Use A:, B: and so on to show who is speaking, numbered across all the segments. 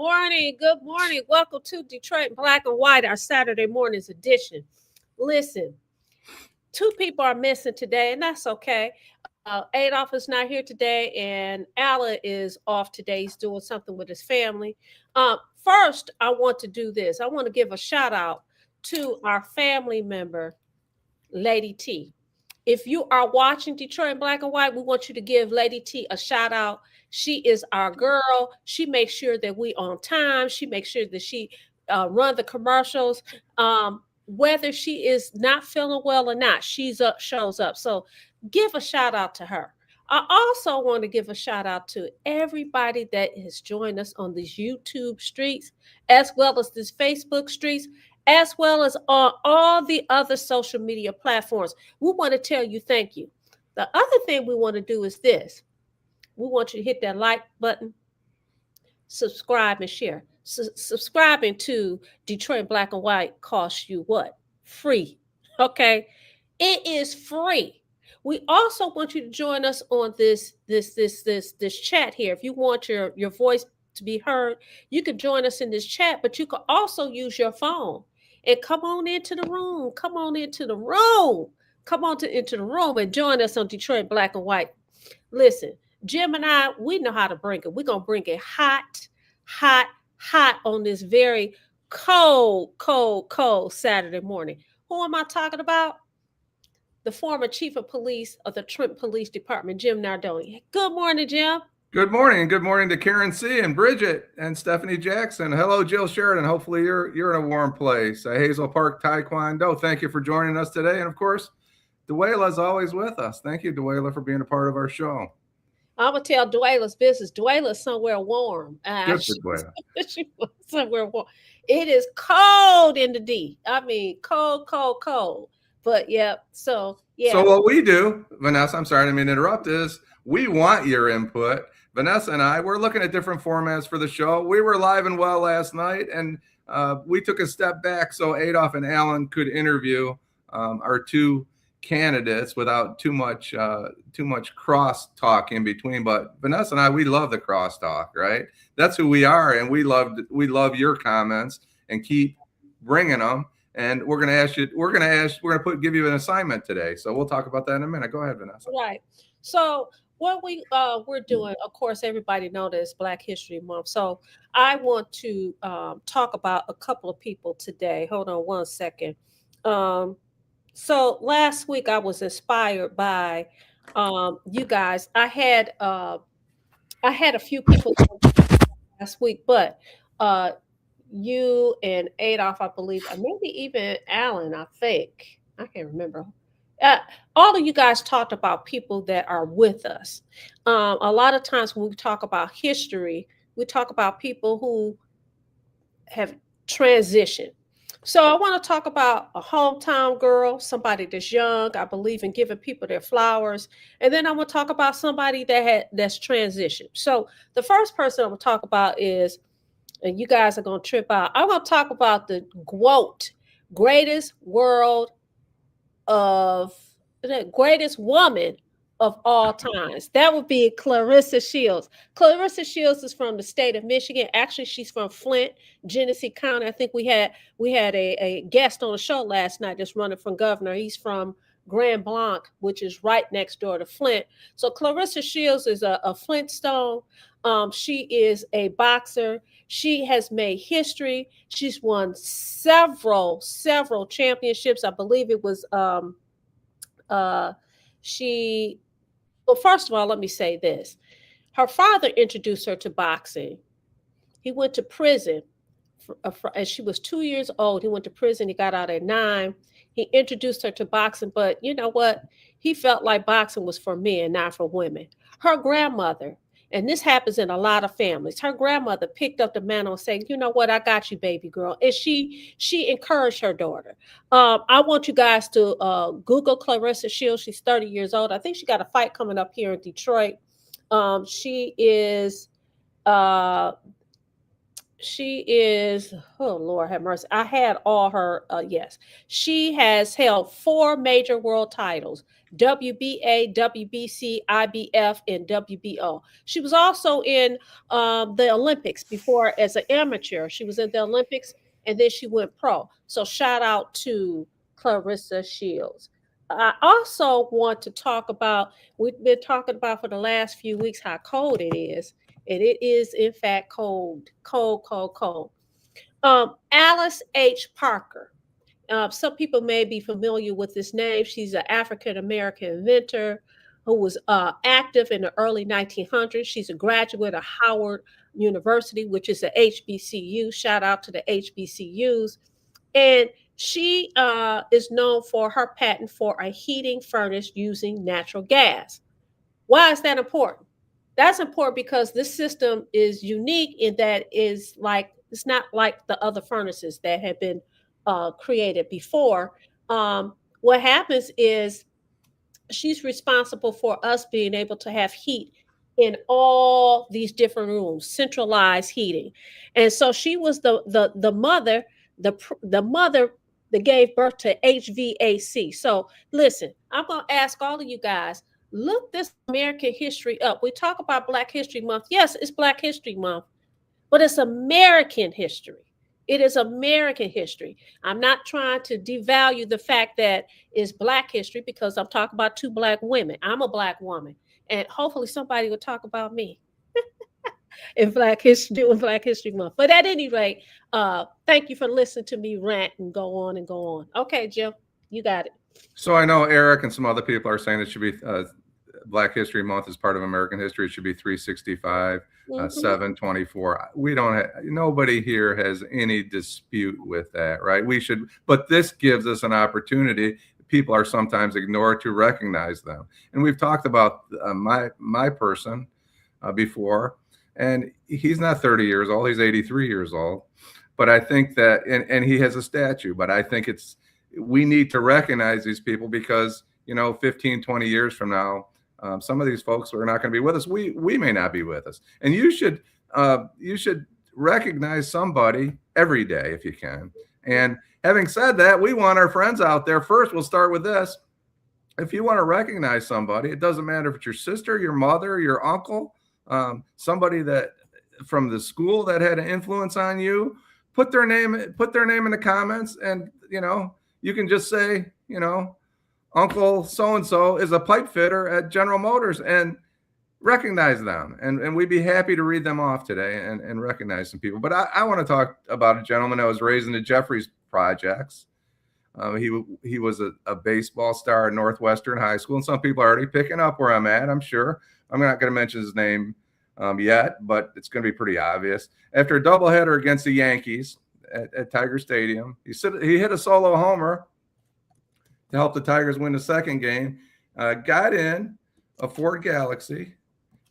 A: morning. Good morning. Welcome to Detroit Black and White, our Saturday morning's edition. Listen, two people are missing today, and that's okay. Adolph is not here today, and Alla is off today. He's doing something with his family. First, I want to do this. I want to give a shout out to our family member, Lady T. If you are watching Detroit in Black and White, we want you to give Lady T a shout out. She is our girl. She makes sure that we on time. She makes sure that she run the commercials. Whether she is not feeling well or not, she's up, shows up. So give a shout out to her. I also want to give a shout out to everybody that has joined us on these YouTube streets, as well as this Facebook streets, as well as on all the other social media platforms. We want to tell you thank you. The other thing we want to do is this. We want you to hit that like button, subscribe, and share. Subscribing to Detroit Black and White costs you what? Free. Okay? It is free. We also want you to join us on this chat here. If you want your voice to be heard, you can join us in this chat, but you can also use your phone and come on into the room. Come on into the room. Come on into the room and join us on Detroit Black and White. Listen, Jim and I, we know how to bring it. We're going to bring it hot, hot, hot on this very cold Saturday morning. Who am I talking about? The former chief of police of the Trenton Police Department, Jim Nardoni. Good morning, Jim.
B: Good morning. Good morning to Karen C. and Bridget and Stephanie Jackson. Hello, Jill Sheridan. Hopefully you're in a warm place. Hazel Park Taekwondo. Thank you for joining us today. And of course, Dwayla is always with us. Thank you, Dwayla, for being a part of our show.
A: I'm going to tell Dwayla's business. Dwayla's somewhere warm.
B: Good for Dwayla.
A: She was somewhere warm. It is cold in the D. I mean, cold. But yeah, so yeah.
B: So what we do, Vanessa, I'm sorry, I didn't mean to interrupt, is we want your input. Vanessa and I, we're looking at different formats for the show. We were live and well last night, and we took a step back so Adolph and Alan could interview our two candidates without too much cross talk in between. But Vanessa and I, we love the cross talk, right? That's who we are, and we love your comments and keep bringing them. And we're going to give you an assignment today. So we'll talk about that in a minute. Go ahead, Vanessa.
A: Right. So what we're doing, of course, everybody knows that it's Black History Month. So I want to talk about a couple of people today. Hold on one second. So last week I was inspired by you guys. I had a few people last week, but you and Adolph, I believe, maybe even Alan, I think. I can't remember. All of you guys talked about people that are with us. A lot of times when we talk about history, we talk about people who have transitioned. So I want to talk about a hometown girl, somebody that's young. I believe in giving people their flowers. And then I'm going to talk about somebody that's transitioned. So the first person I'm going to talk about is, and you guys are going to trip out, I'm going to talk about the greatest woman of all times. That would be Clarissa Shields. Clarissa Shields is from the state of Michigan. Actually, she's from Flint, Genesee County. I think we had a guest on the show last night that's running for governor. He's from Grand Blanc, which is right next door to Flint. So Clarissa Shields is a Flintstone. She is a boxer. She has made history. She's won several championships. I believe it was well, first of all, let me say this. Her father introduced her to boxing. He went to prison as she was 2 years old. He went to prison. He got out at 9. He introduced her to boxing, but you know what? He felt like boxing was for men, not for women. Her grandmother, and this happens in a lot of families, her grandmother picked up the mantle and said, you know what, I got you, baby girl. And she encouraged her daughter. I want you guys to Google Clarissa Shields. She's 30 years old. I think she got a fight coming up here in Detroit. She is She is, oh Lord have mercy. I had all her, yes. She has held four major world titles: WBA, WBC, IBF, and WBO. She was also in the Olympics before as an amateur. She was in the Olympics and then she went pro. So shout out to Clarissa Shields. I also want to talk about, we've been talking about for the last few weeks how cold it is, and it is in fact cold, cold, cold, cold. Alice H. Parker. Some people may be familiar with this name. She's an African American inventor who was active in the early 1900s. She's a graduate of Howard University, which is a HBCU. Shout out to the HBCUs. And she is known for her patent for a heating furnace using natural gas. Why is that important? That's important because this system is unique in that is like it's not like the other furnaces that have been created before. What happens is she's responsible for us being able to have heat in all these different rooms, centralized heating. And so she was the mother, the mother that gave birth to HVAC. So listen, I'm gonna ask all of you guys, look this American history up. We talk about Black History Month. Yes, it's Black History Month, but it's American history. It is American history. I'm not trying to devalue the fact that it's Black history because I'm talking about two Black women. I'm a Black woman, and hopefully somebody will talk about me in Black History, doing Black History Month. But at any rate, thank you for listening to me rant and go on and go on. Okay, Jim, you got it.
B: So I know Eric and some other people are saying it should be Black History Month is part of American history. It should be 365, 724. We don't have, nobody here has any dispute with that, right? We should, but this gives us an opportunity. People are sometimes ignored to recognize them. And we've talked about my person before, and he's not 30 years old. He's 83 years old. But I think that, and he has a statue, but I think we need to recognize these people because, 15, 20 years from now, some of these folks are not going to be with us. We may not be with us, and you should recognize somebody every day if you can. And having said that, we want our friends out there. First, we'll start with this. If you want to recognize somebody, it doesn't matter if it's your sister, your mother, your uncle, somebody that from the school that had an influence on you. Put their name in the comments, and you can just say, Uncle so-and-so is a pipe fitter at General Motors, and recognize them. And we'd be happy to read them off today and recognize some people. But I want to talk about a gentleman that was raised in the Jeffries Projects. He was a baseball star at Northwestern High School, and some people are already picking up where I'm at, I'm sure. I'm not going to mention his name yet, but it's going to be pretty obvious. After a doubleheader against the Yankees at Tiger Stadium, he hit a solo homer to help the Tigers win the second game, got in a Ford Galaxy,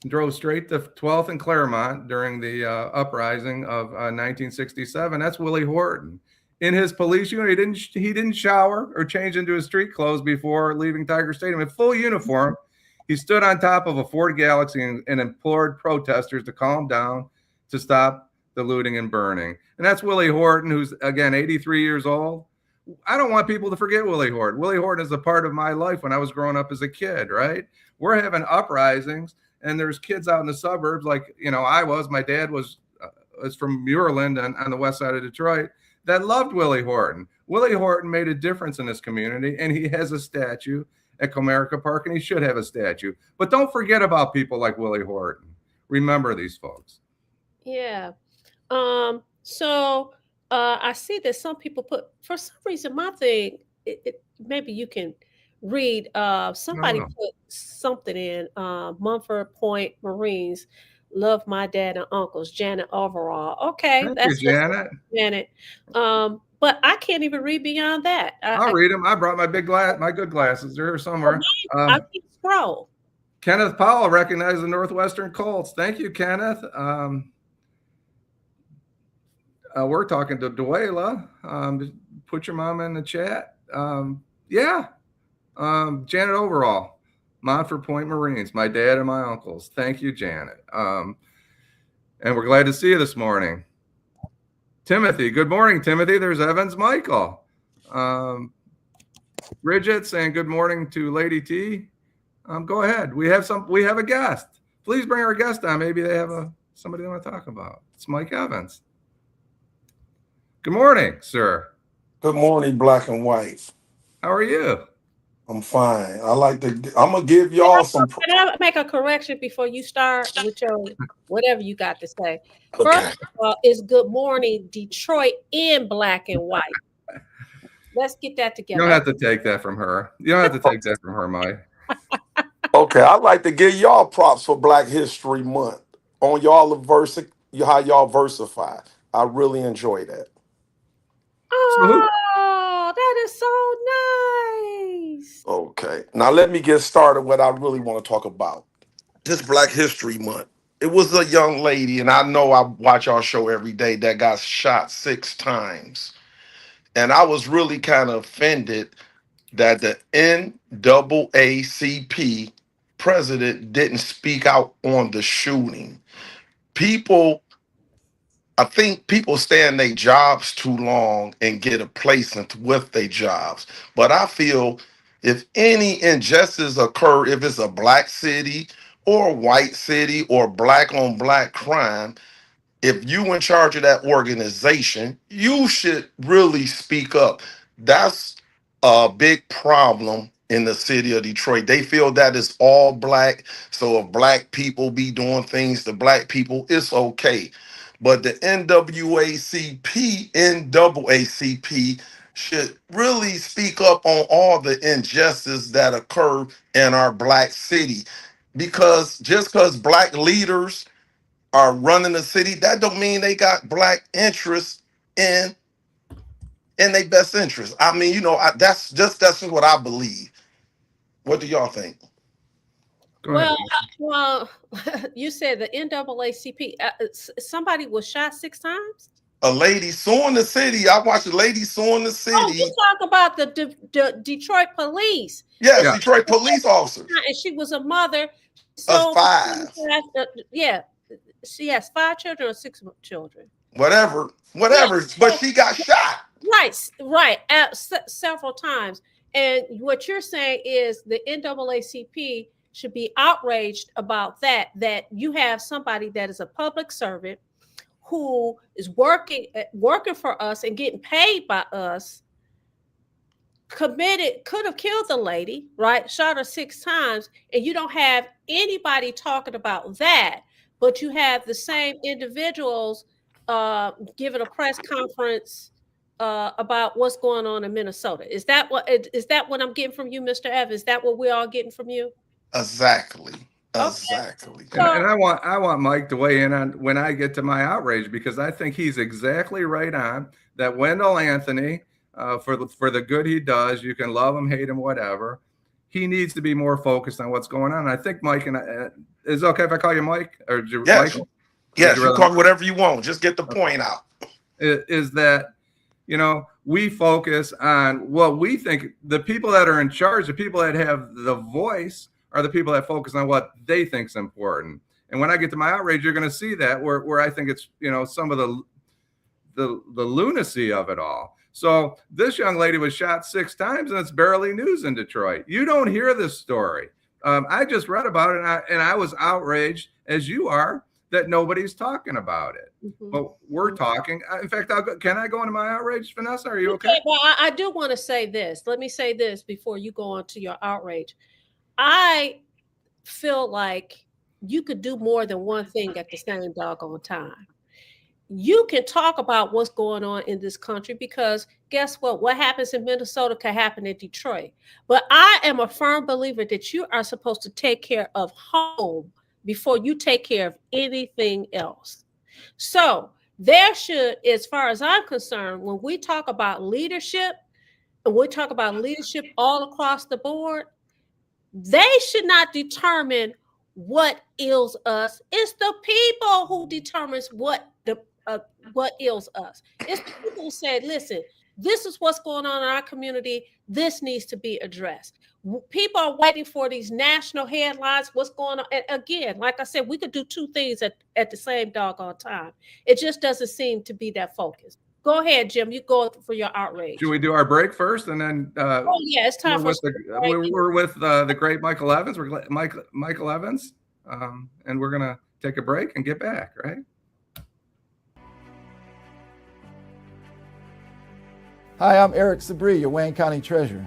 B: and drove straight to 12th and Claremont during the uprising of 1967. That's Willie Horton. In his police unit, he didn't shower or change into his street clothes before leaving Tiger Stadium. In full uniform, he stood on top of a Ford Galaxy and implored protesters to calm down, to stop the looting and burning. And that's Willie Horton, who's, again, 83 years old. I don't want people to forget Willie Horton. Willie Horton is a part of my life when I was growing up as a kid, right? We're having uprisings, and there's kids out in the suburbs like, my dad was from Muirland on the west side of Detroit that loved Willie Horton. Willie Horton made a difference in this community, and he has a statue at Comerica Park, and he should have a statue. But don't forget about people like Willie Horton. Remember these folks.
A: Yeah. So I see that some people put, for some reason, my thing, maybe you can read, somebody put something in, Mumford Point Marines, love my dad and uncles, Janet Overall. Okay.
B: Thank you, Janet.
A: Janet. But I can't even read beyond that.
B: I'll read them. I brought my good glasses. They're here somewhere.
A: I can scroll.
B: Kenneth Powell recognized the Northwestern Colts. Thank you, Kenneth. We're talking to Duela. Put your mama in the chat. Janet Overall, Montford Point Marines, my dad and my uncles. Thank you, Janet. And we're glad to see you this morning. Timothy. Good morning, Timothy. There's Evans Michael. Bridget saying good morning to Lady T. Go ahead. We have a guest. Please bring our guest on. Maybe they have somebody they want to talk about. It's Mike Evans. Good morning, sir.
C: Good morning, Black and White.
B: How are you?
C: I'm fine. I'm gonna give y'all some.
A: Can I make a correction before you start with your whatever you got to say?
C: Okay.
A: First of all, it's good morning, Detroit in black and white. Let's get that together.
B: You don't have to take that from her. You don't have to take that from her, Mike.
C: Okay, I'd like to give y'all props for Black History Month on how y'all versify. I really enjoy that.
A: Oh, that is so nice.
C: Okay, now let me get started. What I really want to talk about this Black History Month. It was a young lady, and I know I watch our show every day, that got shot 6 times, and I was really kind of offended that the NAACP president didn't speak out on the shooting. I think people stay in their jobs too long and get complacent with their jobs. But I feel if any injustice occur, if it's a black city or a white city or black on black crime, if you in charge of that organization, you should really speak up. That's a big problem in the city of Detroit. They feel that it's all black. So if black people be doing things to black people, it's okay. But the NAACP should really speak up on all the injustice that occur in our black city. Because just because black leaders are running the city, that don't mean they got black interests in their best interest. I mean, that's just what I believe. What do y'all think?
A: Well, you said the NAACP. Somebody was shot 6 times.
C: A lady suing the city. I watched a lady suing the city.
A: Oh, you talk about the Detroit police.
C: Yes, yeah. Detroit police officers.
A: And she was a mother.
C: Of 5.
A: She has 5 children or 6 children.
C: Whatever. Yes. But she got shot.
A: Right. Several times. And what you're saying is the NAACP should be outraged about that you have somebody that is a public servant who is working for us and getting paid by us, could have killed the lady, right? Shot her 6 times, and you don't have anybody talking about that, but you have the same individuals giving a press conference about what's going on in Minnesota. Is that what I'm getting from you, Mr. Evans? Is that what we're all getting from you?
C: Exactly.
B: Exactly. And I want Mike to weigh in on when I get to my outrage, because I think he's exactly right on that. Wendell Anthony, for the good he does, you can love him, hate him, whatever. He needs to be more focused on what's going on. I think Mike and is it okay if I call you Mike or
C: yes.
B: Michael?
C: Yes, you call whatever you want. Just get the point out.
B: Is that we focus on what we think. The people that are in charge, the people that have the voice, are the people that focus on what they think is important. And when I get to my outrage, you're going to see that where I think it's, some of the lunacy of it all. So this young lady was shot 6 times, and it's barely news in Detroit. You don't hear this story. I just read about it, and I was outraged, as you are, that nobody's talking about it. Mm-hmm. But we're talking. In fact, can I go into my outrage, Vanessa? Are you okay?
A: Well, I do want to say this. Let me say this before you go on to your outrage. I feel like you could do more than one thing at the same doggone time. You can talk about what's going on in this country, because guess what? What happens in Minnesota can happen in Detroit. But I am a firm believer that you are supposed to take care of home before you take care of anything else. So there should, as far as I'm concerned, when we talk about leadership, and we talk about leadership all across the board, they should not determine what ails us. It's the people who determines what ails us. It's the people who said, listen, This is what's going on in our community. This needs to be addressed. People are waiting for these national headlines. What's going on? And again, like I said, we could do two things at the same doggone time. It just doesn't seem to be that focused. Go ahead, Jim. You go for your outrage.
B: Should we do our break first, and then?
A: Oh yeah, it's time for.
B: We're with the great Michael Evans. We're Michael Evans, and we're gonna take a break and get back. Right.
D: Hi, I'm Eric Sabri, your Wayne County Treasurer.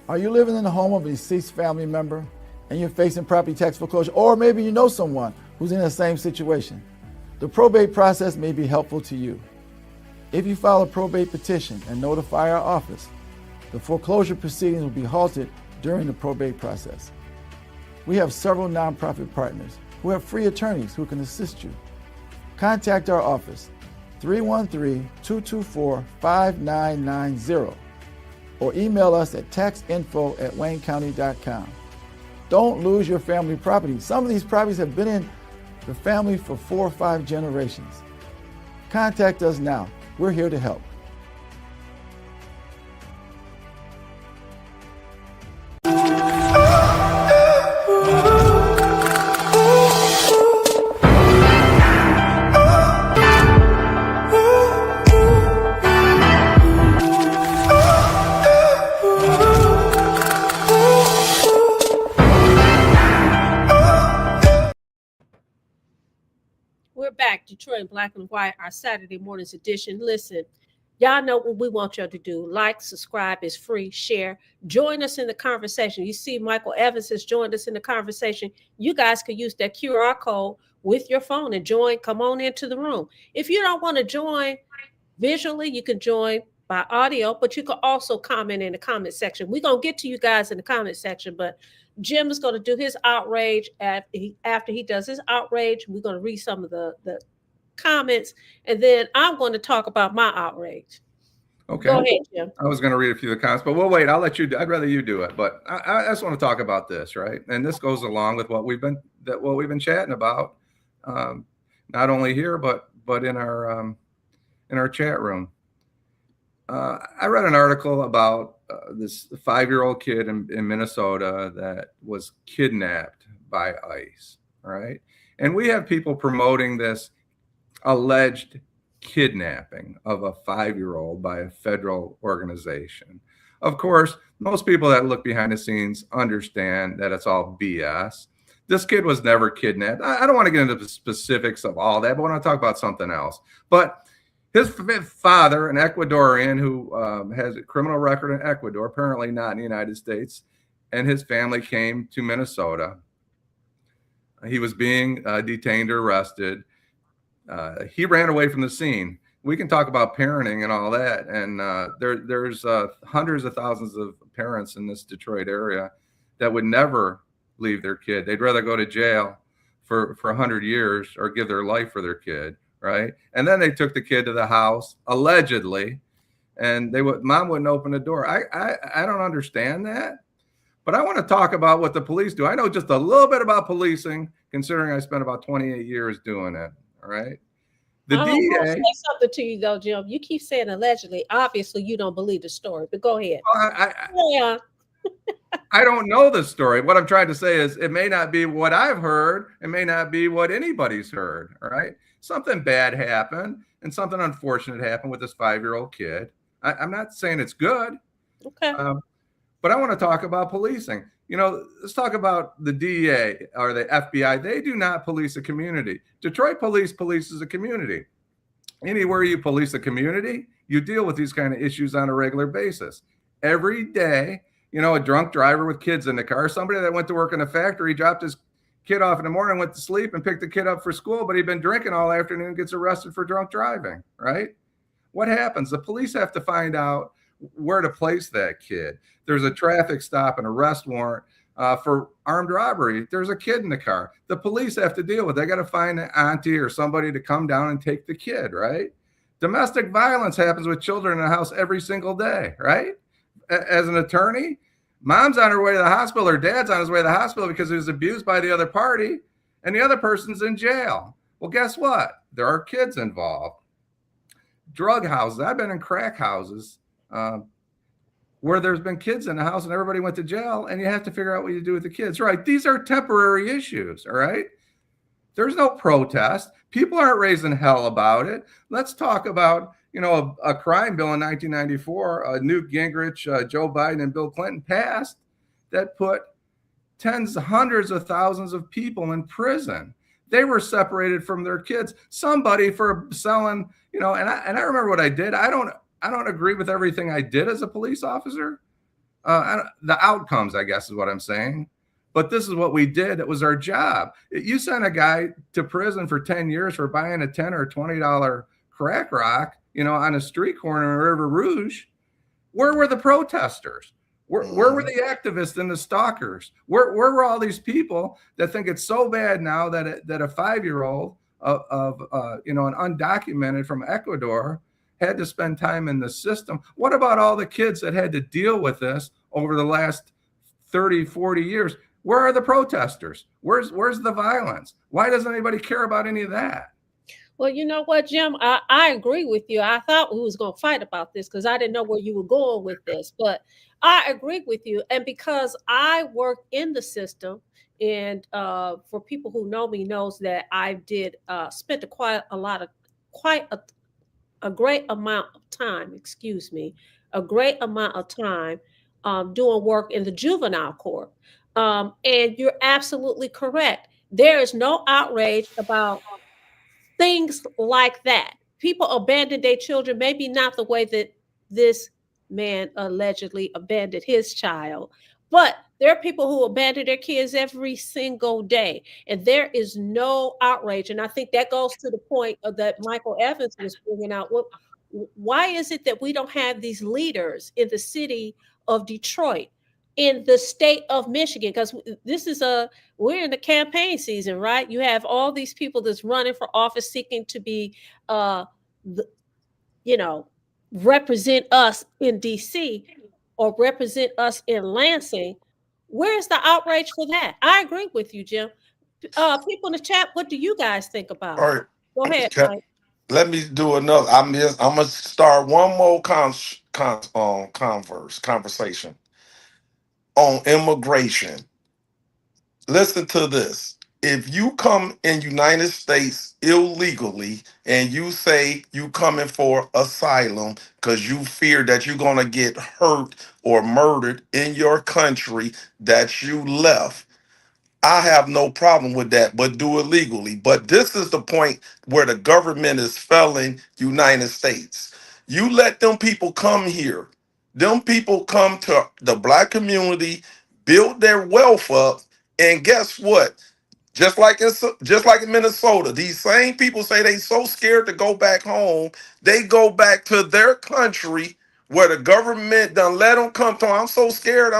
D: Are you living in the home of a deceased family member and you're facing property tax foreclosure, or maybe you know someone who's in the same situation? The probate process may be helpful to you. If you file a probate petition and notify our office, the foreclosure proceedings will be halted during the probate process. We have several nonprofit partners who have free attorneys who can assist you. Contact our office, 313-224-5990, or email us at taxinfo@waynecounty.com. Don't lose your family property. Some of these properties have been in the family for 4 or 5 generations. Contact us now. We're here to help.
A: We're back, Detroit Black and White, our Saturday morning's edition. Listen, y'all know what we want y'all to do. Like, subscribe, it's free, share. Join us in the conversation. You see Michael Evans has joined us in the conversation. You guys can use that QR code with your phone and join. Come on into the room. If you don't want to join visually, you can join by audio, but you can also comment in the comment section. We're going to get to you guys in the comment section, but Jim is going to do his outrage. After he does his outrage, we're going to read some of the comments, and then I'm going to talk about my outrage.
B: Okay.
A: Go ahead, Jim.
B: I was going to read a few of the comments, but we'll wait. I'll let you. I'd rather you do it, but I just want to talk about this, right? And this goes along with what we've been chatting about, not only here but in our chat room. I read an article about this 5-year-old kid in Minnesota that was kidnapped by ICE, right? And we have people promoting this alleged kidnapping of a 5-year-old by a federal organization. Of course, most people that look behind the scenes understand that it's all BS. This kid was never kidnapped. I don't want to get into the specifics of all that, but I want to talk about something else. But his father, an Ecuadorian who has a criminal record in Ecuador, apparently not in the United States, and his family came to Minnesota. He was being detained or arrested. He ran away from the scene. We can talk about parenting and all that. And there's hundreds of thousands of parents in this Detroit area that would never leave their kid. They'd rather go to jail for 100 years or give their life for their kid. Right. And then they took the kid to the house, allegedly, and mom wouldn't open the door. I don't understand that. But I want to talk about what the police do. I know just a little bit about policing, considering I spent about 28 years doing it. All right. The
A: I
B: DA.
A: want to say something to you, though, Jim. You keep saying allegedly. Obviously, you don't believe the story, but go ahead.
B: Well, I don't know the story. What I'm trying to say is it may not be what I've heard. It may not be what anybody's heard. All right. Something bad happened and something unfortunate happened with this 5-year-old kid. I'm not saying it's good. Okay. But I want to talk about policing. You know, let's talk about the DEA or the FBI. They do not police a community. Detroit police polices a community. Anywhere you police a community, you deal with these kind of issues on a regular basis. Every day, you know, a drunk driver with kids in the car, somebody that went to work in a factory, dropped his kid off in the morning, went to sleep and picked the kid up for school, but he'd been drinking all afternoon, gets arrested for drunk driving, right? What happens? The police have to find out where to place that kid. There's a traffic stop, an arrest warrant for armed robbery. There's a kid in the car. The police have to deal with it. They got to find an auntie or somebody to come down and take the kid, right? Domestic violence happens with children in the house every single day, right? As an attorney, mom's on her way to the hospital or dad's on his way to the hospital because he was abused by the other party and the other person's in jail. Well, guess what? There are kids involved. Drug houses. I've been in crack houses where there's been kids in the house and everybody went to jail, and you have to figure out what you do with the kids. Right? These are temporary issues. All right. There's no protest. People aren't raising hell about it. Let's talk about, a crime bill in 1994, Newt Gingrich, Joe Biden, and Bill Clinton passed that put tens, hundreds of thousands of people in prison. They were separated from their kids. Somebody for selling, and I remember what I did. I don't agree with everything I did as a police officer. The outcomes, I guess, is what I'm saying. But this is what we did. It was our job. You sent a guy to prison for 10 years for buying a $10 or $20 crack rock, on a street corner in River Rouge. Where were the protesters? Where were the activists and the stalkers? Where were all these people that think it's so bad now that a 5-year-old of an undocumented from Ecuador had to spend time in the system? What about all the kids that had to deal with this over the last 30, 40 years? Where are the protesters? Where's the violence? Why doesn't anybody care about any of that?
A: Well, you know what, Jim? I agree with you. I thought we was going to fight about this because I didn't know where you were going with this. But I agree with you. And because I work in the system, and for people who know me knows that I did spent quite a great amount of time, doing work in the juvenile court. And you're absolutely correct. There is no outrage about things like that. People abandon their children, maybe not the way that this man allegedly abandoned his child, but there are people who abandon their kids every single day, and there is no outrage. And I think that goes to the point that Michael Evans was bringing out. Why is it that we don't have these leaders in the city of Detroit, in the state of Michigan? Because we're in the campaign season, right? You have all these people that's running for office seeking to be, represent us in DC or represent us in Lansing. Where's the outrage for that? I agree with you, Jim. People in the chat, what do you guys think about
C: All
A: it?
C: right.
A: Go ahead, Mike.
C: Let me do another. I'm gonna start one more conversation on immigration. Listen to this. If you come in United States illegally and you say you coming for asylum because you fear that you're going to get hurt or murdered in your country that you left, I have no problem with that, but do it legally. But this is the point where the government is failing United States. You let them people come here. Them people come to the Black community, build their wealth up, and guess what? Just like in Minnesota, these same people say they so scared to go back home, they go back to their country where the government done let them come to. I'm so scared.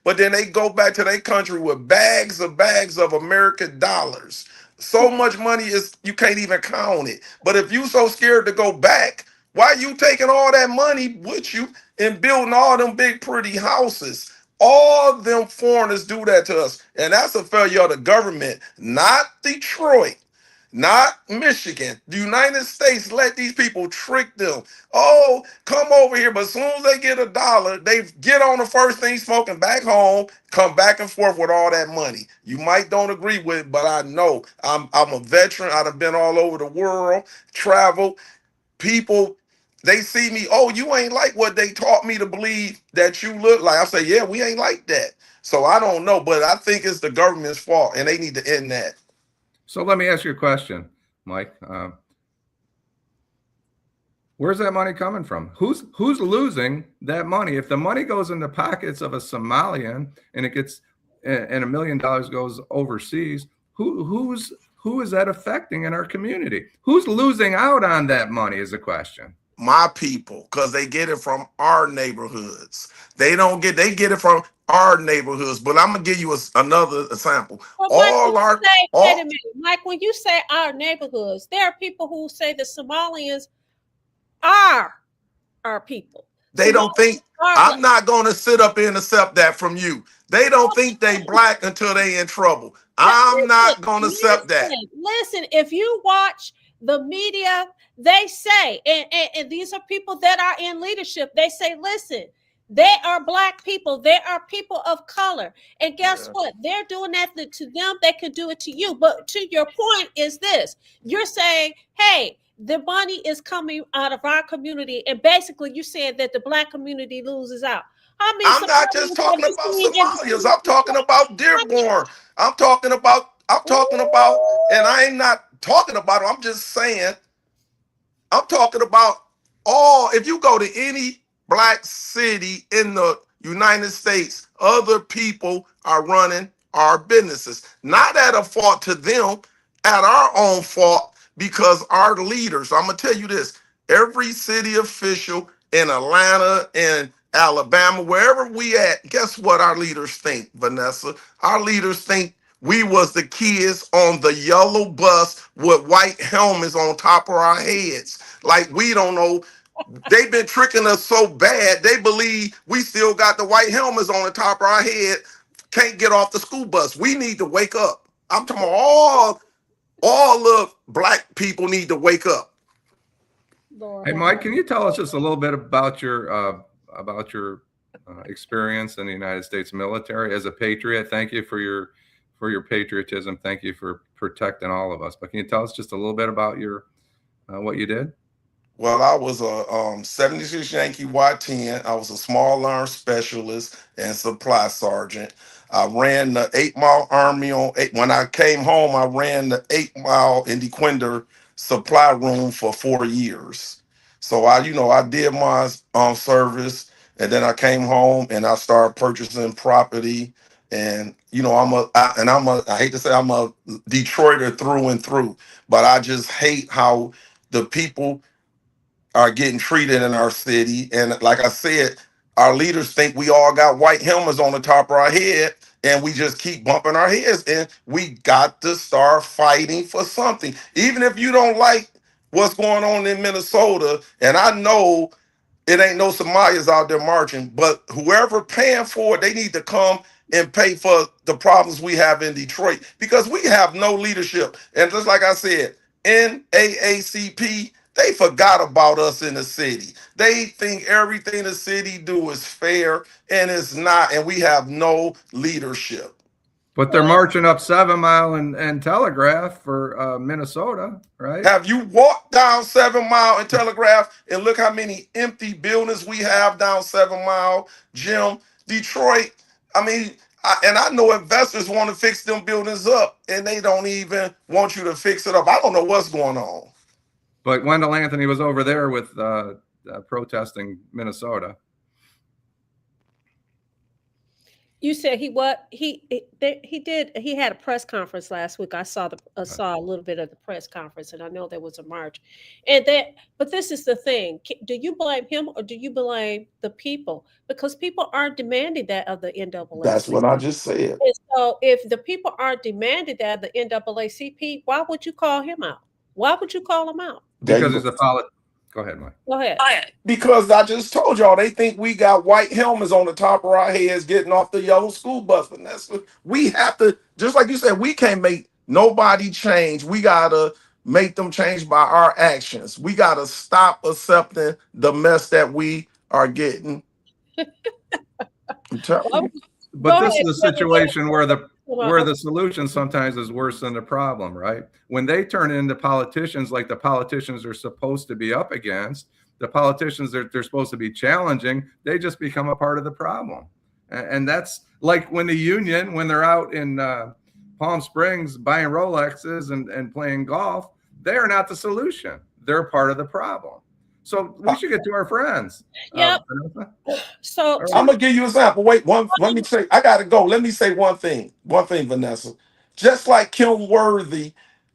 C: But then they go back to their country with bags of American dollars. So much money is you can't even count it. But if you so scared to go back, why you taking all that money with you and building all them big pretty houses? All them foreigners do that to us. And that's a failure of the government, not Detroit, not Michigan. The United States let these people trick them. Oh, come over here. But as soon as they get $1, they get on the first thing smoking back home, come back and forth with all that money. You might don't agree with it, but I know I'm a veteran. I've been all over the world, traveled. People, they see me, oh, you ain't like what they taught me to believe that you look like. I say, yeah, we ain't like that. So I don't know, but I think it's the government's fault, and they need to end that.
B: So let me ask you a question, Mike. Where's that money coming from? Who's losing that money? If the money goes in the pockets of a Somalian and it gets and $1 million goes overseas, who is that affecting in our community? Who's losing out on that money is the question.
C: My people, because they get it from our neighborhoods. They get it from our neighborhoods. But I'm gonna give you another example.
A: Well, wait a minute, Mike. When you say our neighborhoods, there are people who say the Somalians are our people.
C: They don't think. I'm not gonna sit up here and accept that from you. They don't think they Black until they in trouble. I'm not gonna accept that.
A: Listen, if you watch The media, they say, and these are people that are in leadership, they say, listen, they are Black people, they are people of color. And guess
C: Yeah.
A: what? They're doing that to them, they can do it to you. But to your point is this, you're saying, hey, the money is coming out of our community, and basically you're saying that the Black community loses out. How many
C: I'm not
A: Somalians
C: just
A: have
C: talking
A: you
C: about
A: seen in the
C: Somalians. I'm
A: streets?
C: talking about Dearborn. I'm talking about, and I ain't not talking about them. I'm just saying, I'm talking about all. If you go to any Black city in the United States, other people are running our businesses. Not at a fault to them, at our own fault, because our leaders, I'm going to tell you this, every city official in Atlanta and Alabama, wherever we at, guess what our leaders think, Vanessa? Our leaders think we was the kids on the yellow bus with white helmets on top of our heads. Like we don't know. They've been tricking us so bad, they believe we still got the white helmets on the top of our head, can't get off the school bus. We need to wake up. I'm talking about all of Black people need to wake up.
A: Lord
B: Hey,
A: have
B: Mike, can you tell us just a little bit about your experience in the United States military as a patriot? Thank you for your patriotism. Thank you for protecting all of us. But can you tell us just a little bit about your what you did?
C: Well, I was a 76 Yankee Y-10. I was a small arms specialist and supply sergeant. I ran the 8 Mile Army on eight. When I came home, I ran the 8 Mile in Dequindre supply room for 4 years. So I did my service, and then I came home and I started purchasing property. And I hate to say I'm a Detroiter through and through, but I just hate how the people are getting treated in our city. And like I said, our leaders think we all got white helmets on the top of our head and we just keep bumping our heads. And we got to start fighting for something. Even if you don't like what's going on in Minnesota, and I know it ain't no Somalians out there marching, but whoever paying for it, they need to come and pay for the problems we have in Detroit because we have no leadership. And just like I said, NAACP, they forgot about us in the city. They think everything the city do is fair, and it's not. And we have no leadership.
B: But they're marching up 7 Mile and Telegraph for Minnesota, right?
C: Have you walked down 7 Mile and Telegraph and look how many empty buildings we have down 7 Mile, Jim? Detroit, I mean, I know investors want to fix them buildings up and they don't even want you to fix it up. I don't know what's going on.
B: But Wendell Anthony was over there with protesting Minnesota.
A: You said he had a press conference last week. I saw a little bit of the press conference, and I know there was a march. But this is the thing: do you blame him or do you blame the people? Because people aren't demanding that of the NAACP.
C: That's what I just said.
A: And so, if the people aren't demanding that of the NAACP, why would you call him out? Why would you call him out?
B: Because he's a politician. Go ahead, Mike.
A: Go ahead.
C: Because I just told y'all they think we got white helmets on the top of our heads getting off the yellow school bus. And that's what we have to, just like you said, we can't make nobody change. We gotta make them change by our actions. We gotta stop accepting the mess that we are getting. I'm telling you.
B: But this is a situation where the solution sometimes is worse than the problem, right? When they turn into politicians like the politicians are supposed to be up against, the politicians they're supposed to be challenging, they just become a part of the problem. And that's like when the union, when they're out in Palm Springs buying Rolexes and playing golf, they are not the solution. They're part of the problem. So we should get to our friends.
A: Yep. So
C: I'm gonna give you an example. Wait, let me say, I gotta go. Let me say one thing, Vanessa. Just like Kim Worthy,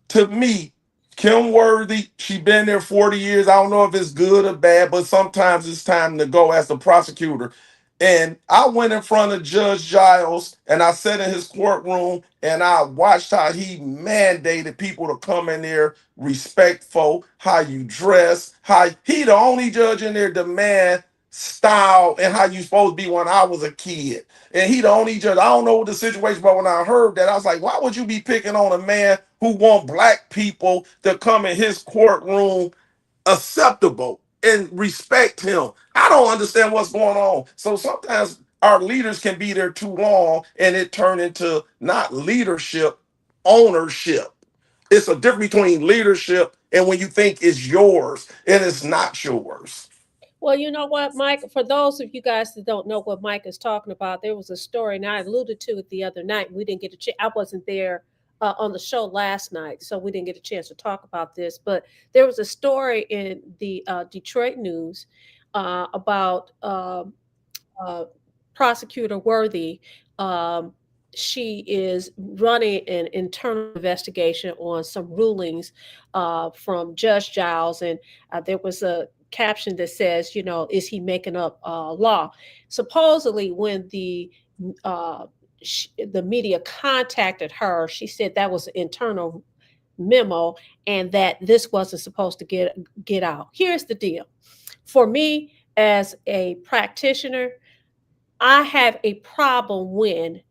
C: to me, Kim Worthy, she been there 40 years. I don't know if it's good or bad, but sometimes it's time to go as the prosecutor. And I went in front of Judge Giles and I sat in his courtroom and I watched how he mandated people to come in there respectful, how you dress, how he the only judge in there demand style and how you supposed to be when I was a kid. And he the only judge. I don't know what the situation, but when I heard that, I was like, why would you be picking on a man who want black people to come in his courtroom acceptable and respect him? I don't understand what's going on. So sometimes our leaders can be there too long and it turn into not leadership, ownership. It's a difference between leadership and when you think it's yours and it's not yours.
A: Well, you know what, Mike, for those of you guys that don't know what Mike is talking about, there was a story, and I alluded to it the other night. We didn't get a chance. I wasn't there on the show last night, so we didn't get a chance to talk about this. But there was a story in the Detroit News about Prosecutor Worthy. She is running an internal investigation on some rulings from Judge Giles, and there was a caption that says, you know, is he making up law? Supposedly, when the media contacted her, she said that was an internal memo and that this wasn't supposed to get out. Here's the deal. For me, as a practitioner, I have a problem when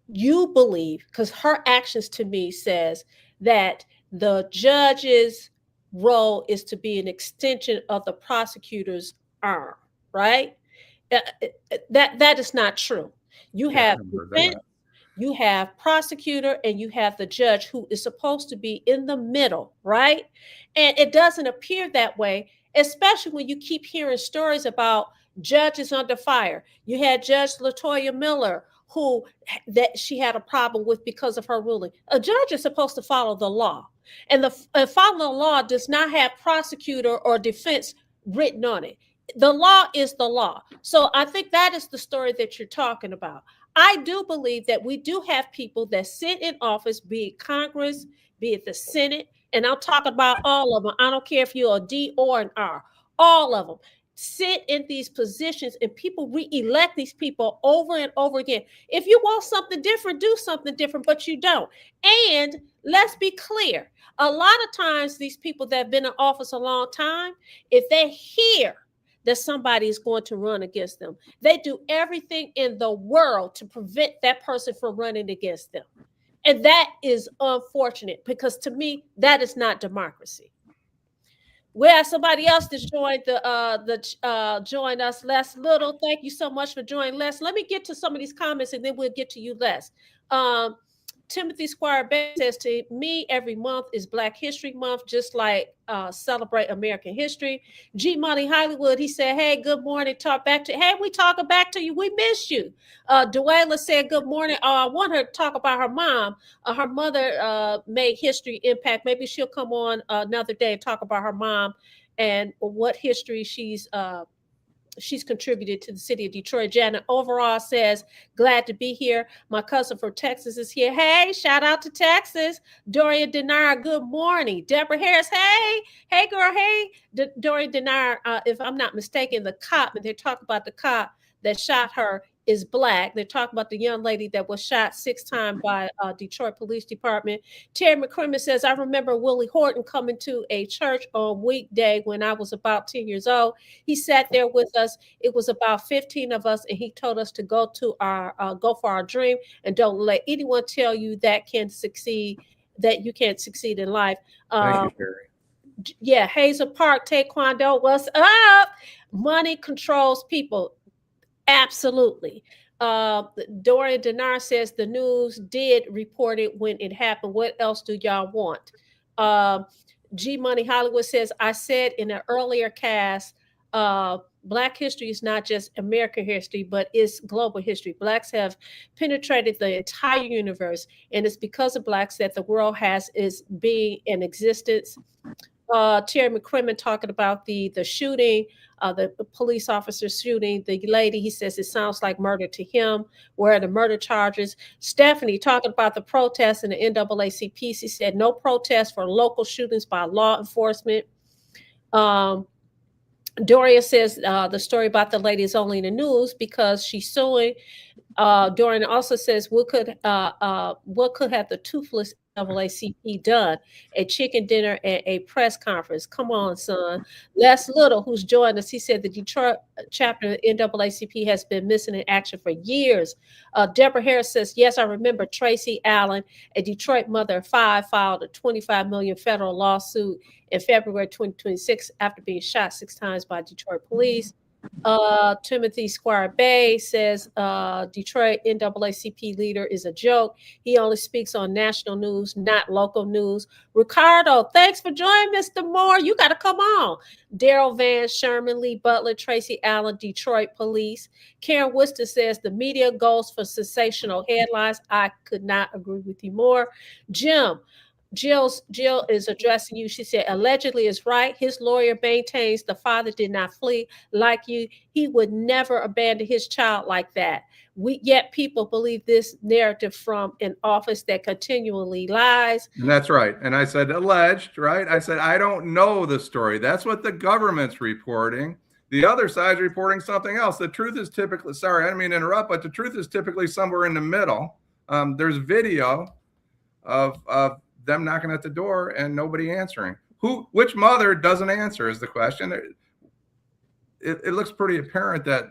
A: you believe, because her actions to me says that the judge's role is to be an extension of the prosecutor's arm, right? That is not true. You have defense, you have prosecutor, and you have the judge who is supposed to be in the middle, right? And it doesn't appear that way, especially when you keep hearing stories about judges under fire. You had Judge Latoya Miller, who that she had a problem with because of her ruling. A judge is supposed to follow the law. And following the law does not have prosecutor or defense written on it. The law is the law. So I think that is the story that you're talking about. I do believe that we do have people that sit in office, be it Congress, be it the Senate, and I'm talking about all of them. I don't care if you're a D or an R, all of them sit in these positions, and people re-elect these people over and over again. If you want something different, do something different, but you don't. And let's be clear. A lot of times these people that have been in office a long time, if they hear that somebody is going to run against them, they do everything in the world to prevent that person from running against them. And that is unfortunate, because to me, that is not democracy. We have somebody else that's joined join us, Les Little. Thank you so much for joining, Les. Let me get to some of these comments and then we'll get to you, Les. Timothy Squire Bay says, to me, every month is Black History Month, just like celebrate American history. G Money Hollywood, he said, hey, good morning. Talk back to, hey, we talking back to you. We missed you. Duela said, good morning. I want her to talk about her mom. Her mother made history impact. Maybe she'll come on another day and talk about her mom and what history she's contributed to the city of Detroit. Janet overall says, glad to be here. My cousin from Texas is here. Hey, shout out to Texas. Doria Denard, good morning. Deborah Harris, hey girl, hey. Doria Denard, if I'm not mistaken, the cop, and they talk about the cop that shot her is Black. They're talking about the young lady that was shot 6 times by Detroit Police Department. Terry McCrimmon says, I remember Willie Horton coming to a church on weekday when I was about 10 years old. He sat there with us. It was about 15 of us, and he told us to go for our dream, and don't let anyone tell you that you can't succeed in life.
B: Thank you, Terry.
A: Yeah, Hazel Park, Taekwondo, what's up? Money controls people. Absolutely. Dorian Denard says the news did report it when it happened. What else do y'all want? G Money Hollywood says, I said in an earlier cast, Black history is not just American history, but it's global history. Blacks have penetrated the entire universe, and it's because of Blacks that the world is being in existence. Terry McCrimmon talking about the shooting, the police officer shooting the lady. He says it sounds like murder to him. Where are the murder charges? Stephanie talking about the protests in the NAACP. She said no protest for local shootings by law enforcement. Doria says the story about the lady is only in the news because she's suing. Dorian also says what could have the toothless NAACP done? A chicken dinner and a press conference. Come on, son. Les Little, who's joined us, he said the Detroit chapter of NAACP has been missing in action for years. Deborah Harris says, yes, I remember Tracy Allen, a Detroit mother of 5, filed a $25 million federal lawsuit in February 2026 after being shot 6 times by Detroit police. Timothy Squire Bay says Detroit NAACP leader is a joke. He only speaks on national news, not local news. Ricardo, thanks for joining, Mr. Moore. You got to come on. Daryl Vance, Sherman Lee Butler, Tracy Allen, Detroit police. Karen Worcester says the media goes for sensational headlines. I could not agree with you more. Jill is addressing you. She said, allegedly is right. His lawyer maintains the father did not flee like you. He would never abandon his child like that. Yet people believe this narrative from an office that continually lies.
B: And that's right. And I said alleged, right? I said, I don't know the story. That's what the government's reporting. The other side's reporting something else. The truth is typically, sorry, I didn't mean to interrupt, but the truth is typically somewhere in the middle. There's video of them knocking at the door and nobody answering. Which mother doesn't answer is the question. It looks pretty apparent that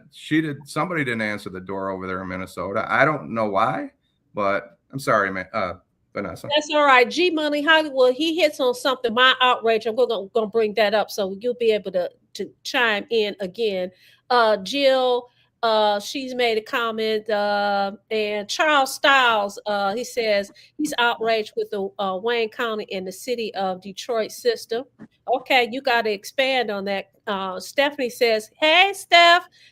B: somebody didn't answer the door over there in Minnesota. I don't know why, but I'm sorry, Vanessa.
A: That's all right. G Money Hollywood, he hits on something, my outrage. I'm going to bring that up so you'll be able to chime in again. Jill, she's made a comment, and Charles Stiles, he says he's outraged with the Wayne County and the city of Detroit system. Okay, you got to expand on that. Stephanie says, hey,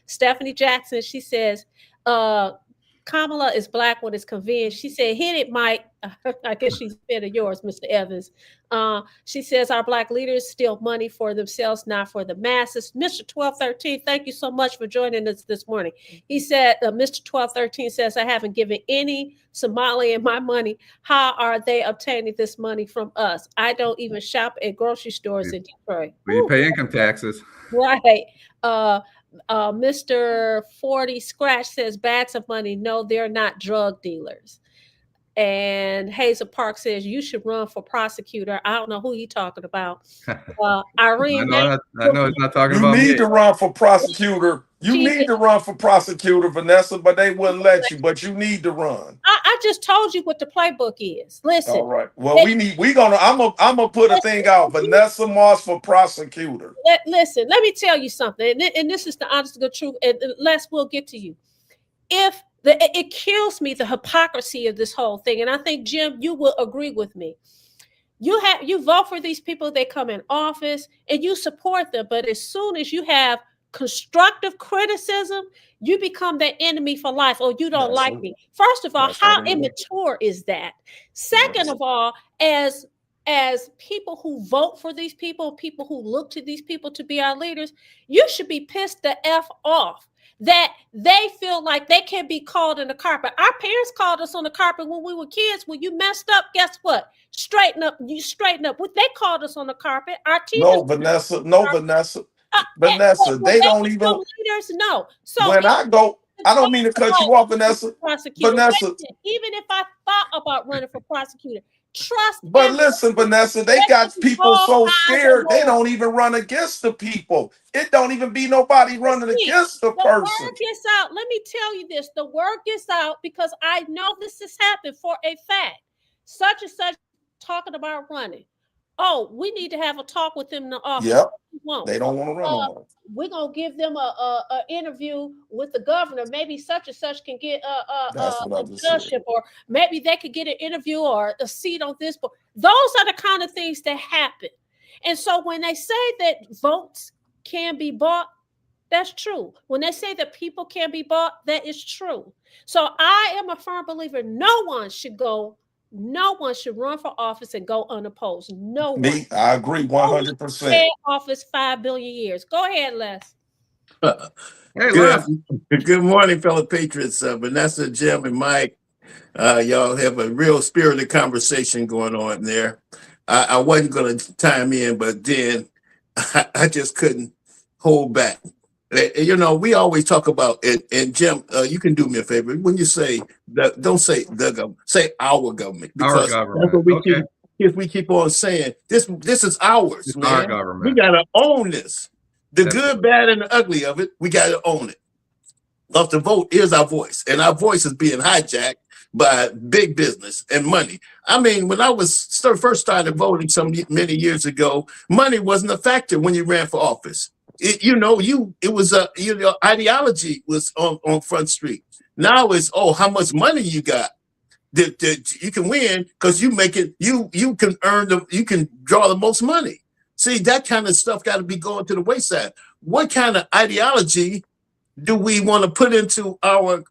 A: Stephanie Jackson, she says, Kamala is black when it's convenient. She said, hit it, Mike. I guess she's better of yours, Mr. Evans. She says, our black leaders steal money for themselves, not for the masses. Mr. 1213, thank you so much for joining us this morning. He said, Mr. 1213 says, I haven't given any Somalian my money. How are they obtaining this money from us? I don't even shop at grocery stores in Detroit.
B: We pay income taxes.
A: Right. Mr. 40 Scratch says bags of money. No, they're not drug dealers. And Hazel Park says you should run for prosecutor. I don't know who he's talking about. Irene,
B: I know he's not talking about me.
C: You need to run for prosecutor. You need to run for prosecutor, Vanessa, but they wouldn't let you. But you need to run.
A: I just told you what the playbook is. Listen.
C: All right. Well, I'm gonna put a thing out. Vanessa Moss for prosecutor.
A: Listen, let me tell you something, and this is the honest to God truth. And Les will get to you. It kills me, the hypocrisy of this whole thing, and I think Jim, you will agree with me. You vote for these people, they come in office, and you support them. But as soon as you have constructive criticism, you become their enemy for life, or you don't like me. First of all, how immature is that? Second of all, as people who vote for these people who look to these people to be our leaders, you should be pissed the F off that they feel like they can be called in the carpet. Our parents called us on the carpet when we were kids. When you messed up, guess what? Straighten up. You straighten up. They called us on the carpet. Our teachers.
C: Vanessa. They don't even.
A: Leaders, no. So
C: when I go, I don't mean to cut you off, Vanessa. Vanessa.
A: Even if I thought about running for prosecutor, trust.
C: But listen, Vanessa, they got people so scared they don't even run against the people. It don't even be nobody running against the person.
A: The word gets out. Let me tell you this. The word gets out because I know this has happened for a fact. Such and such talking about running. Oh, we need to have a talk with them in the office.
C: Yep. They don't want to run.
A: We're going to give them a interview with the governor. Maybe such and such can get a judgeship, or maybe they could get an interview or a seat on this board. Those are the kind of things that happen. And so when they say that votes can be bought, that's true. When they say that people can be bought, that is true. So I am a firm believer no one should run for office and go unopposed. No one.
C: Me, I agree 100%.
A: Office 5 billion years. Go ahead, Les.
E: Good morning, fellow patriots. Vanessa, Jim, and Mike. Y'all have a real spirited conversation going on there. I wasn't going to chime in, but then I just couldn't hold back. You know, we always talk about it. And Jim, you can do me a favor when you say that. Don't say the government. Say our government,
B: Our
E: because that's
B: government.
E: what we
B: Okay.
E: keep. If we keep on saying this, this is ours,
B: It's our
E: man. We
B: government.
E: gotta own this. The
B: That's
E: good, bad, and the ugly of it. We gotta own it. Of the vote is our voice, and our voice is being hijacked by big business and money. I mean, when I was first started voting many years ago, money wasn't a factor when you ran for office. It was ideology was on Front Street. Now it's, oh, how much money you got that you can win because you make it. You can you can draw the most money. See, that kind of stuff got to be going to the wayside. What kind of ideology do we want to put into our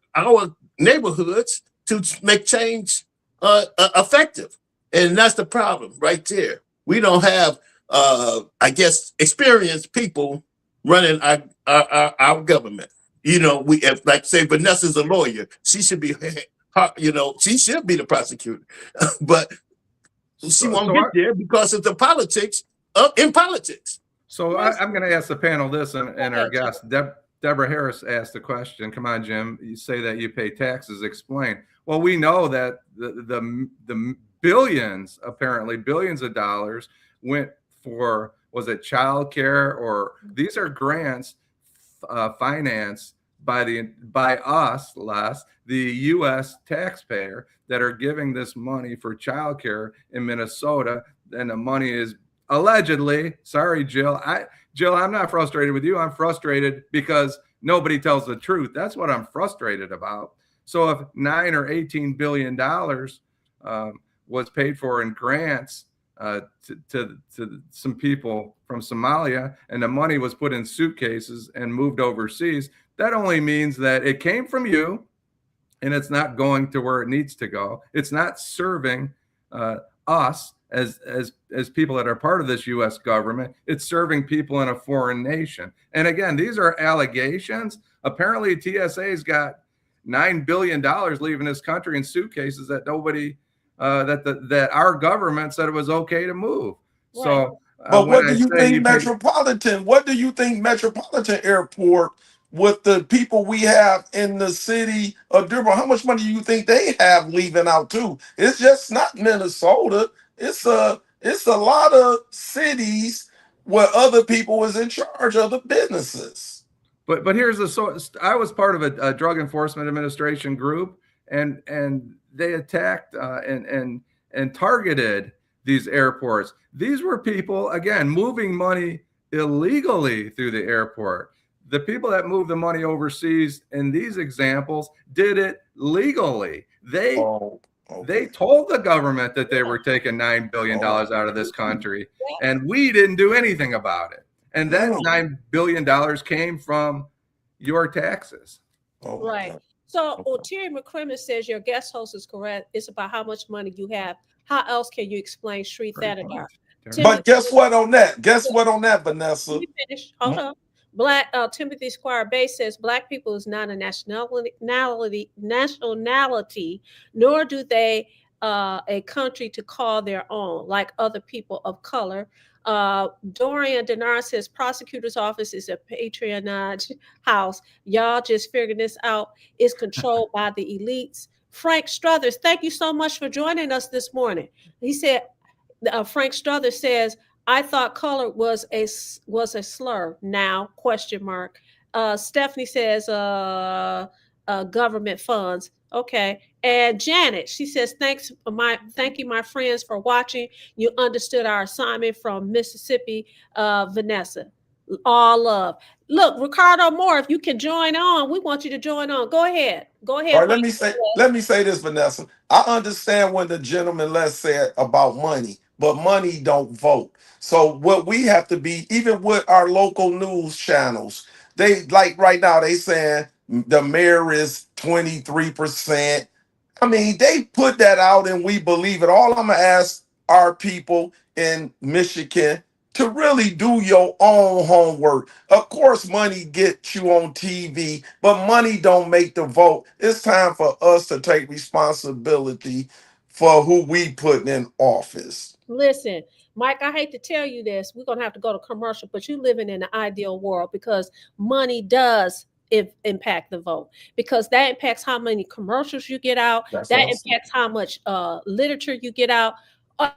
E: neighborhoods to make change effective? And that's the problem right there. We don't have, I guess, experienced people running our government. You know, like say Vanessa's a lawyer. She should be, she should be the prosecutor, but she won't get there because of the politics in politics.
B: So I'm going to ask the panel this, and our guest, Deborah Harris, asked a question. Come on, Jim. You say that you pay taxes. Explain. Well, we know that the billions, apparently billions of dollars, went for, was it childcare, or these are grants financed by us, the U.S. taxpayer, that are giving this money for childcare in Minnesota, and the money is allegedly. Sorry, Jill. Jill, I'm not frustrated with you. I'm frustrated because nobody tells the truth. That's what I'm frustrated about. So if $9 or $18 billion was paid for in grants to some people from Somalia, and the money was put in suitcases and moved overseas, that only means that it came from you, and it's not going to where it needs to go. It's not serving us as people that are part of this U.S. government. It's serving people in a foreign nation. And again, these are allegations. Apparently, TSA's got $9 billion leaving this country in suitcases that nobody, that our government said it was okay to move. Right. So,
C: but what do you think Metropolitan? What do you think Metropolitan Airport, with the people we have in the city of Dearborn, how much money do you think they have leaving out too? It's just not Minnesota. It's a lot of cities where other people is in charge of the businesses.
B: But here's the source. I was part of a Drug Enforcement Administration group, and they attacked and targeted these airports. These were people, again, moving money illegally through the airport. The people that moved the money overseas in these examples did it legally. They told the government that they were taking $9 billion out of this country, and we didn't do anything about it. And that $9 billion came from your taxes.
A: Right. So Terry McCrimmon says your guest host is correct. It's about how much money you have. How else can you explain Sri Thadadar?
C: But guess what on that? Guess what on that, Vanessa?
A: Let me finish. Hold on. Timothy Squire Bay says Black people is not a nationality, nor do they a country to call their own, like other people of color. Dorian Denard says prosecutor's office is a patronage house. Y'all just figuring this out. It's controlled by the elites. Frank Struthers, thank you so much for joining us this morning. He said, Frank Struthers says, I thought color was a slur. Now, ? Stephanie says, government funds. Okay. And Janet, she says, thank you, my friends, for watching. You understood our assignment from Mississippi, Vanessa. All love. Look, Ricardo Moore, if you can join on, we want you to join on. Go ahead. All right,
C: let me say this, Vanessa. I understand when the gentleman said about money, but money don't vote. So what we have to be, even with our local news channels, they like right now, they saying the mayor is 23%. I mean, they put that out and we believe it. All I'm gonna ask our people in Michigan to really do your own homework. Of course, money gets you on TV, but money don't make the vote. It's time for us to take responsibility for who we put in office.
A: Listen, Mike, I hate to tell you this. We're going to have to go to commercial, but you're living in an ideal world because money does impact the vote, because that impacts how many commercials you get out.
C: That's
A: That
C: awesome.
A: impacts how much literature you get out.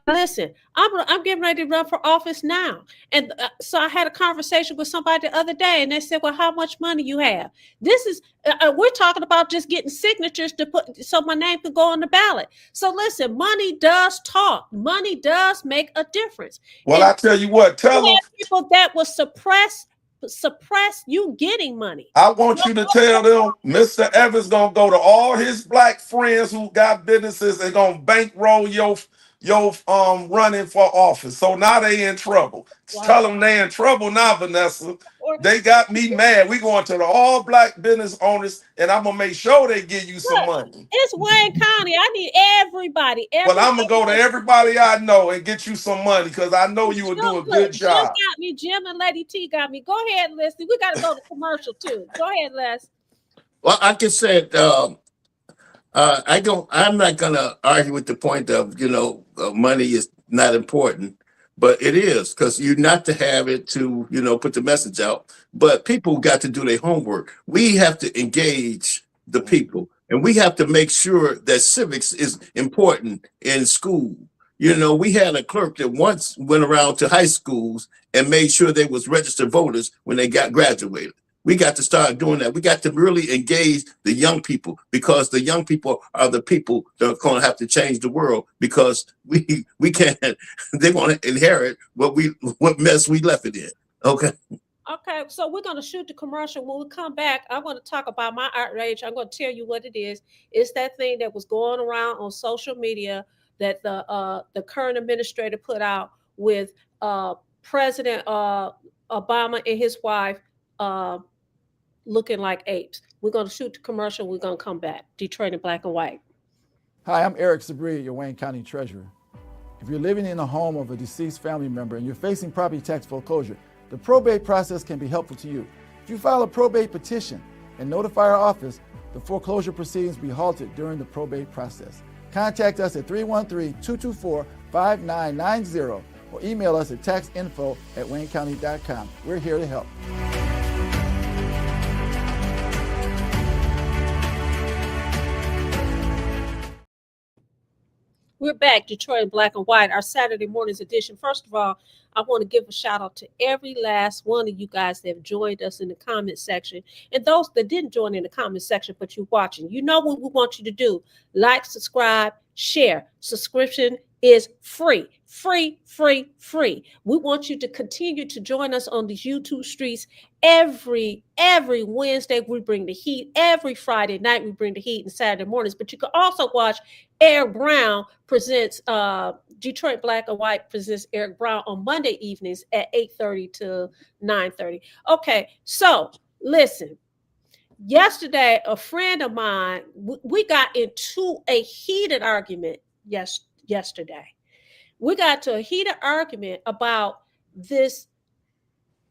A: Listen, I'm getting ready to run for office now. And so I had a conversation with somebody the other day, and they said, well, how much money you have? This is, we're talking about just getting signatures to put, so my name can go on the ballot. So listen, money does talk. Money does make a difference.
C: Well,
A: And
C: I tell you what, tell them.
A: people that will suppress you getting money.
C: I want you to tell them Mr. Evans gonna go to all his black friends who got businesses and gonna bankroll your running for office. So now they in trouble.
A: Wow.
C: Tell them they in trouble now, Vanessa.
A: Or,
C: They got me mad. We going to the all black business owners, and I'm gonna make sure they give you some money.
A: it's Wayne County. I need everybody.
C: Well, I'm gonna go to everybody I know and get you some money because I know you will do a good
A: Jim
C: job.
A: got me. Jim and Lady T got me. Go ahead, Leslie. We got to go to commercial too. Go ahead, Les.
E: Well, I can say I'm not gonna argue with the point of money is not important, but it is, because you're not to have it to put the message out. But people got to do their homework. We have to engage the people, and we have to make sure that civics is important in school. We had a clerk that once went around to high schools and made sure they was registered voters when they got graduated. We got to start doing that. We got to really engage the young people, because the young people are the people that are going to have to change the world, because we can't, they're going to inherit what mess we left it in. Okay.
A: Okay, so we're going to shoot the commercial. When we come back, I'm going to talk about my outrage. I'm going to tell you what it is. It's that thing that was going around on social media that the current administrator put out with President Obama and his wife looking like apes. We're going to shoot the commercial. We're going to come back. Detroit in black and white.
D: Hi, I'm Eric Sabria, your Wayne County Treasurer. If you're living in the home of a deceased family member and you're facing property tax foreclosure, the probate process can be helpful to you. If you file a probate petition and notify our office, the foreclosure proceedings will be halted during the probate process. Contact us at 313-224-5990 or email us at taxinfo@waynecounty.com. We're here to help.
A: We're back, Detroit in black and white, our Saturday morning's edition. First of all, I want to give a shout out to every last one of you guys that have joined us in the comment section. And those that didn't join in the comment section, but you're watching, you know what we want you to do. Like, subscribe, share. Subscription is free. Free. We want you to continue to join us on these YouTube streets. Every Wednesday, we bring the heat. Every Friday night, we bring the heat, and Saturday mornings. But you can also watch Eric Brown presents, Detroit Black and White presents Eric Brown on Monday evenings at 8:30 to 9:30. Okay, so listen. Yesterday, a friend of mine, we got into a heated argument yesterday. We got to a heated argument about this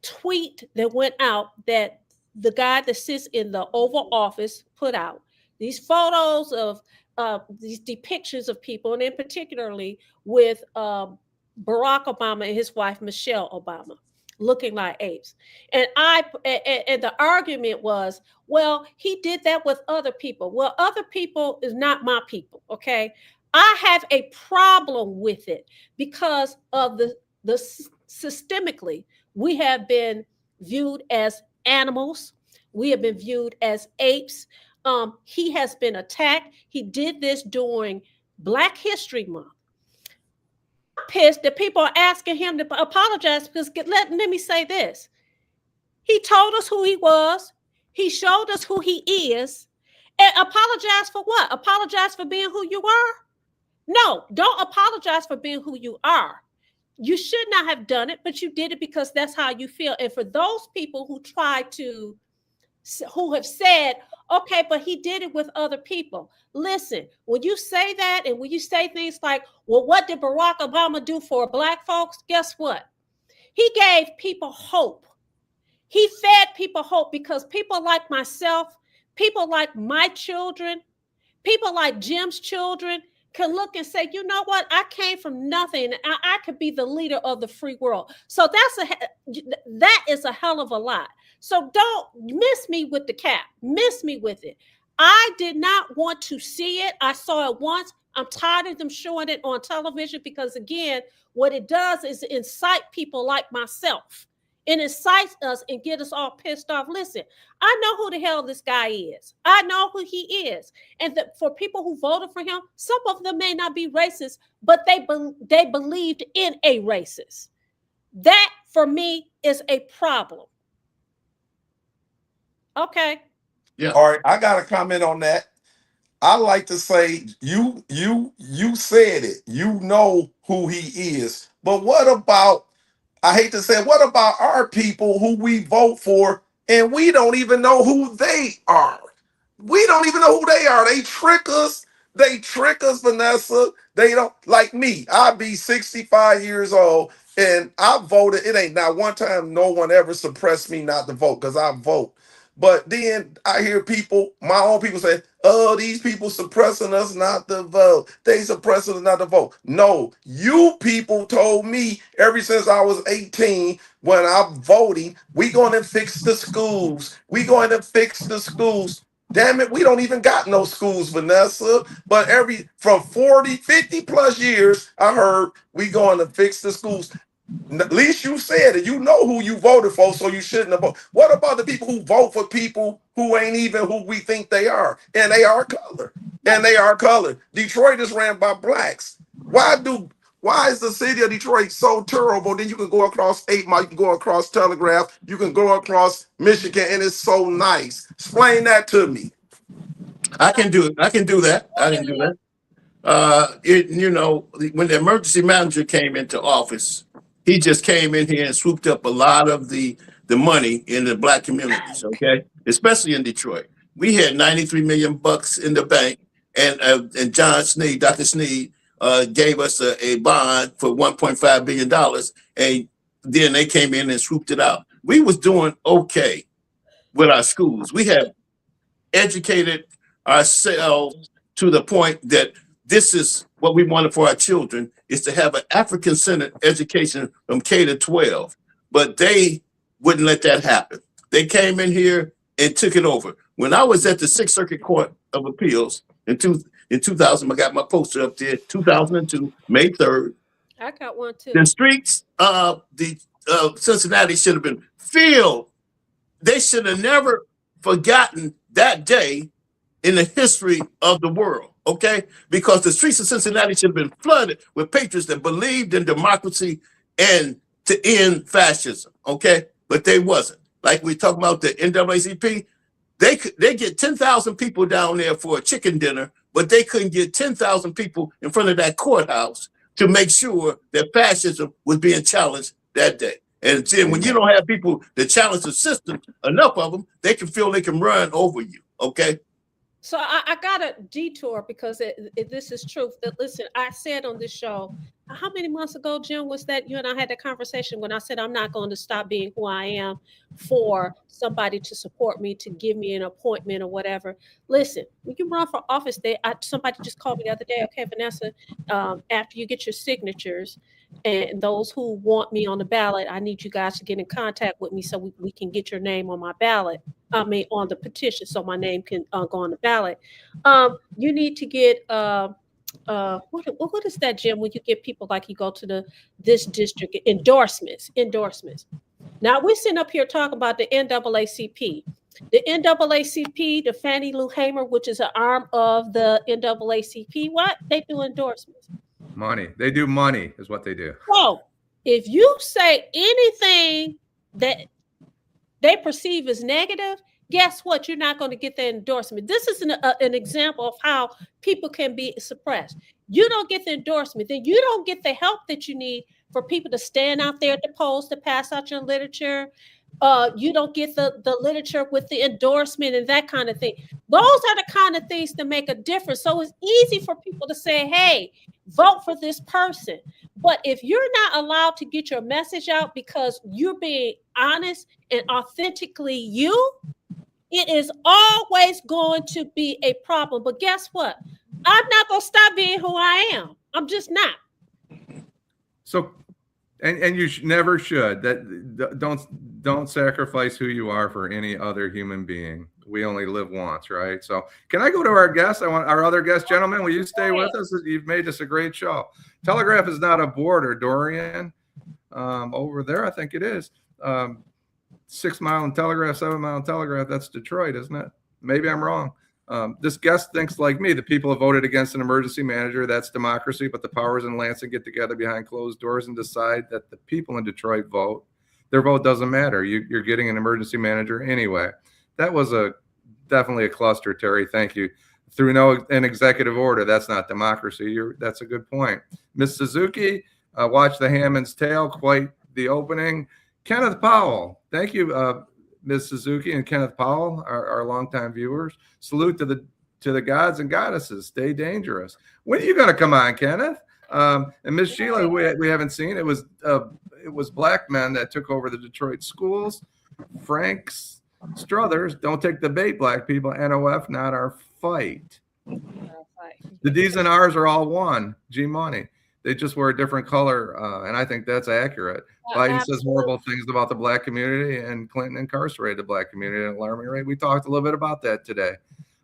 A: tweet that went out that the guy that sits in the Oval Office put out. These photos of these depictions of people, and in particularly with Barack Obama and his wife, Michelle Obama, looking like apes. And the argument was, well, he did that with other people. Well, other people is not my people, okay? I have a problem with it because of the systemically, we have been viewed as animals. We have been viewed as apes. He has been attacked. He did this during Black History Month. I'm pissed that people are asking him to apologize because let me say this. He told us who he was. He showed us who he is. And apologize for what? Apologize for being who you are? No, don't apologize for being who you are. You should not have done it, but you did it because that's how you feel. And for those people who have said, okay, but he did it with other people. Listen, when you say that and when you say things like, well, what did Barack Obama do for Black folks? Guess what? He gave people hope. He fed people hope because people like myself, people like my children, people like Jim's children can look and say, you know what, I came from nothing. I could be the leader of the free world. So that is a hell of a lot. So don't miss me with the cap. Miss me with it. I did not want to see it. I saw it once. I'm tired of them showing it on television because, again, what it does is incite people like myself. It incites us and get us all pissed off. Listen, I know who the hell this guy is. I know who he is. And for people who voted for him, some of them may not be racist, but they believed in a racist. That, for me, is a problem. Okay.
E: Yeah.
C: All right, I got a comment on that. I like to say you said it. You know who he is. But what about, I hate to say, what about our people who we vote for and we don't even know who they are? We don't even know who they are. They trick us. They trick us, Vanessa. They don't, like me. I'll be 65 years old and I voted. It ain't not one time no one ever suppressed me not to vote because I vote. But then I hear people, my own people say, oh, these people suppressing us not to vote. They suppressing us not to vote. No, you people told me ever since I was 18, when I'm voting, we going to fix the schools. We going to fix the schools. Damn it, we don't even got no schools, Vanessa. But from 40, 50 plus years, I heard we going to fix the schools. At least you said it. You know who you voted for, so you shouldn't have voted. What about the people who vote for people who ain't even who we think they are? And they are colored. And they are colored. Detroit is ran by blacks. Why is the city of Detroit so terrible? Then you can go across 8 Mile, you can go across Telegraph, you can go across Michigan, and it's so nice. Explain that to me.
E: I can do it. I can do that. When the emergency manager came into office, he just came in here and swooped up a lot of the money in the black communities, okay? Especially in Detroit. We had $93 million in the bank, and John Sneed, Dr. Sneed, gave us a bond for $1.5 billion, and then they came in and swooped it out. We was doing okay with our schools. We have educated ourselves to the point that this is what we wanted for our children, is to have an African-centered education from K to 12. But they wouldn't let that happen. They came in here and took it over. When I was at the Sixth Circuit Court of Appeals in 2000, I got my poster up there, 2002, May 3rd.
A: I got one too.
E: The streets of Cincinnati should have been filled. They should have never forgotten that day in the history of the world, okay? Because the streets of Cincinnati should have been flooded with patriots that believed in democracy and to end fascism, okay? But they wasn't. Like we talk about the NAACP, they get 10,000 people down there for a chicken dinner, but they couldn't get 10,000 people in front of that courthouse to make sure that fascism was being challenged that day. And then when you don't have people that challenge the system, enough of them, they can feel they can run over you, okay?
A: So I got a detour because this is truth. Listen, I said on this show, how many months ago, Jim, was that you and I had that conversation when I said I'm not going to stop being who I am for somebody to support me, to give me an appointment or whatever. Listen, when you run for office, somebody just called me the other day. Okay, Vanessa, after you get your signatures and those who want me on the ballot, I need you guys to get in contact with me so we can get your name on my ballot. On the petition, so my name can go on the ballot. You need to get what is that, Jim? When you get people like you go to this district endorsements. Now we're sitting up here talking about the NAACP. The NAACP, the Fannie Lou Hamer, which is an arm of the NAACP. What they do endorsements?
B: Money. They do money is what they do.
A: So if you say anything that they perceive as negative, guess what? You're not going to get the endorsement. This is an example of how people can be suppressed. You don't get the endorsement, then you don't get the help that you need for people to stand out there at the polls to pass out your literature. You don't get the literature with the endorsement and that kind of thing. Those are the kind of things that make a difference. So it's easy for people to say, hey, vote for this person. But if you're not allowed to get your message out because you're being honest and authentically you, it is always going to be a problem. But guess what? I'm not gonna stop being who I am. I'm just not.
B: So, and you never should. Don't sacrifice who you are for any other human being. We only live once, right? So, can I go to our guest? I want our other guest, gentlemen. Will you stay with us? You've made this a great show. Telegraph is not a border, Dorian. Over there, I think it is. 6 Mile and Telegraph, 7 Mile and Telegraph. That's Detroit, isn't it? Maybe I'm wrong. This guest thinks like me. The people have voted against an emergency manager. That's democracy. But the powers in Lansing get together behind closed doors and decide that the people in Detroit vote. Their vote doesn't matter. You're getting an emergency manager anyway. That was definitely a cluster, Terry. Thank you. Through an executive order. That's not democracy. That's a good point. Miss Suzuki, watch the Hammond's Tale. Quite the opening. Kenneth Powell. Thank you, Ms. Suzuki and Kenneth Powell, our longtime viewers. Salute to the gods and goddesses. Stay dangerous. When are you going to come on, Kenneth? And Ms. Sheila, who we haven't seen, it was black men that took over the Detroit schools. Frank Struthers, don't take the bait, black people. NOF, not our fight. The D's and R's are all one. G Money. They just wear a different color, and I think that's accurate. Biden says horrible things about the black community, and Clinton incarcerated the black community at an alarming rate. We talked a little bit about that today.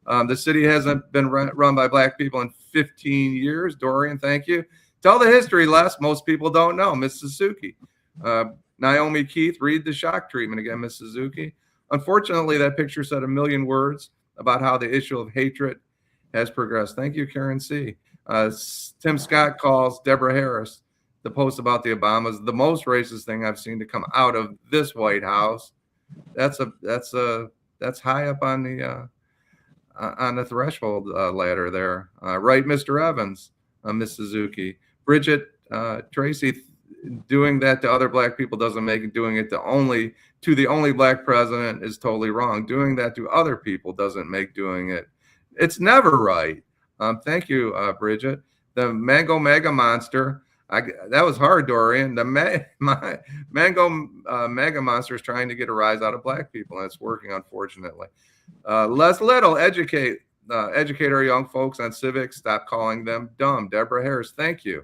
B: The city hasn't been run by black people in 15 years. Dorian, thank you. Tell the history, Les. Most people don't know. Miss Suzuki. Naomi Keith, read the shock treatment again, Miss Suzuki. Unfortunately, that picture said a million words about how the issue of hatred has progressed. Thank you, Karen C. Tim Scott calls Deborah Harris the post about the Obamas the most racist thing I've seen to come out of this White House. That's high up on the threshold ladder there. Right, Mr. Evans, Miss Suzuki. Bridget Tracy, doing that to other black people doesn't make it. Doing it to the only black president is totally wrong. Doing that to other people doesn't make doing it. It's never right. Thank you, Bridget. The Mango Mega Monster. That was hard, Dorian. The Mango Mega Monster is trying to get a rise out of black people, and it's working, unfortunately. Les Little, educate our young folks on civics. Stop calling them dumb. Deborah Harris, thank you.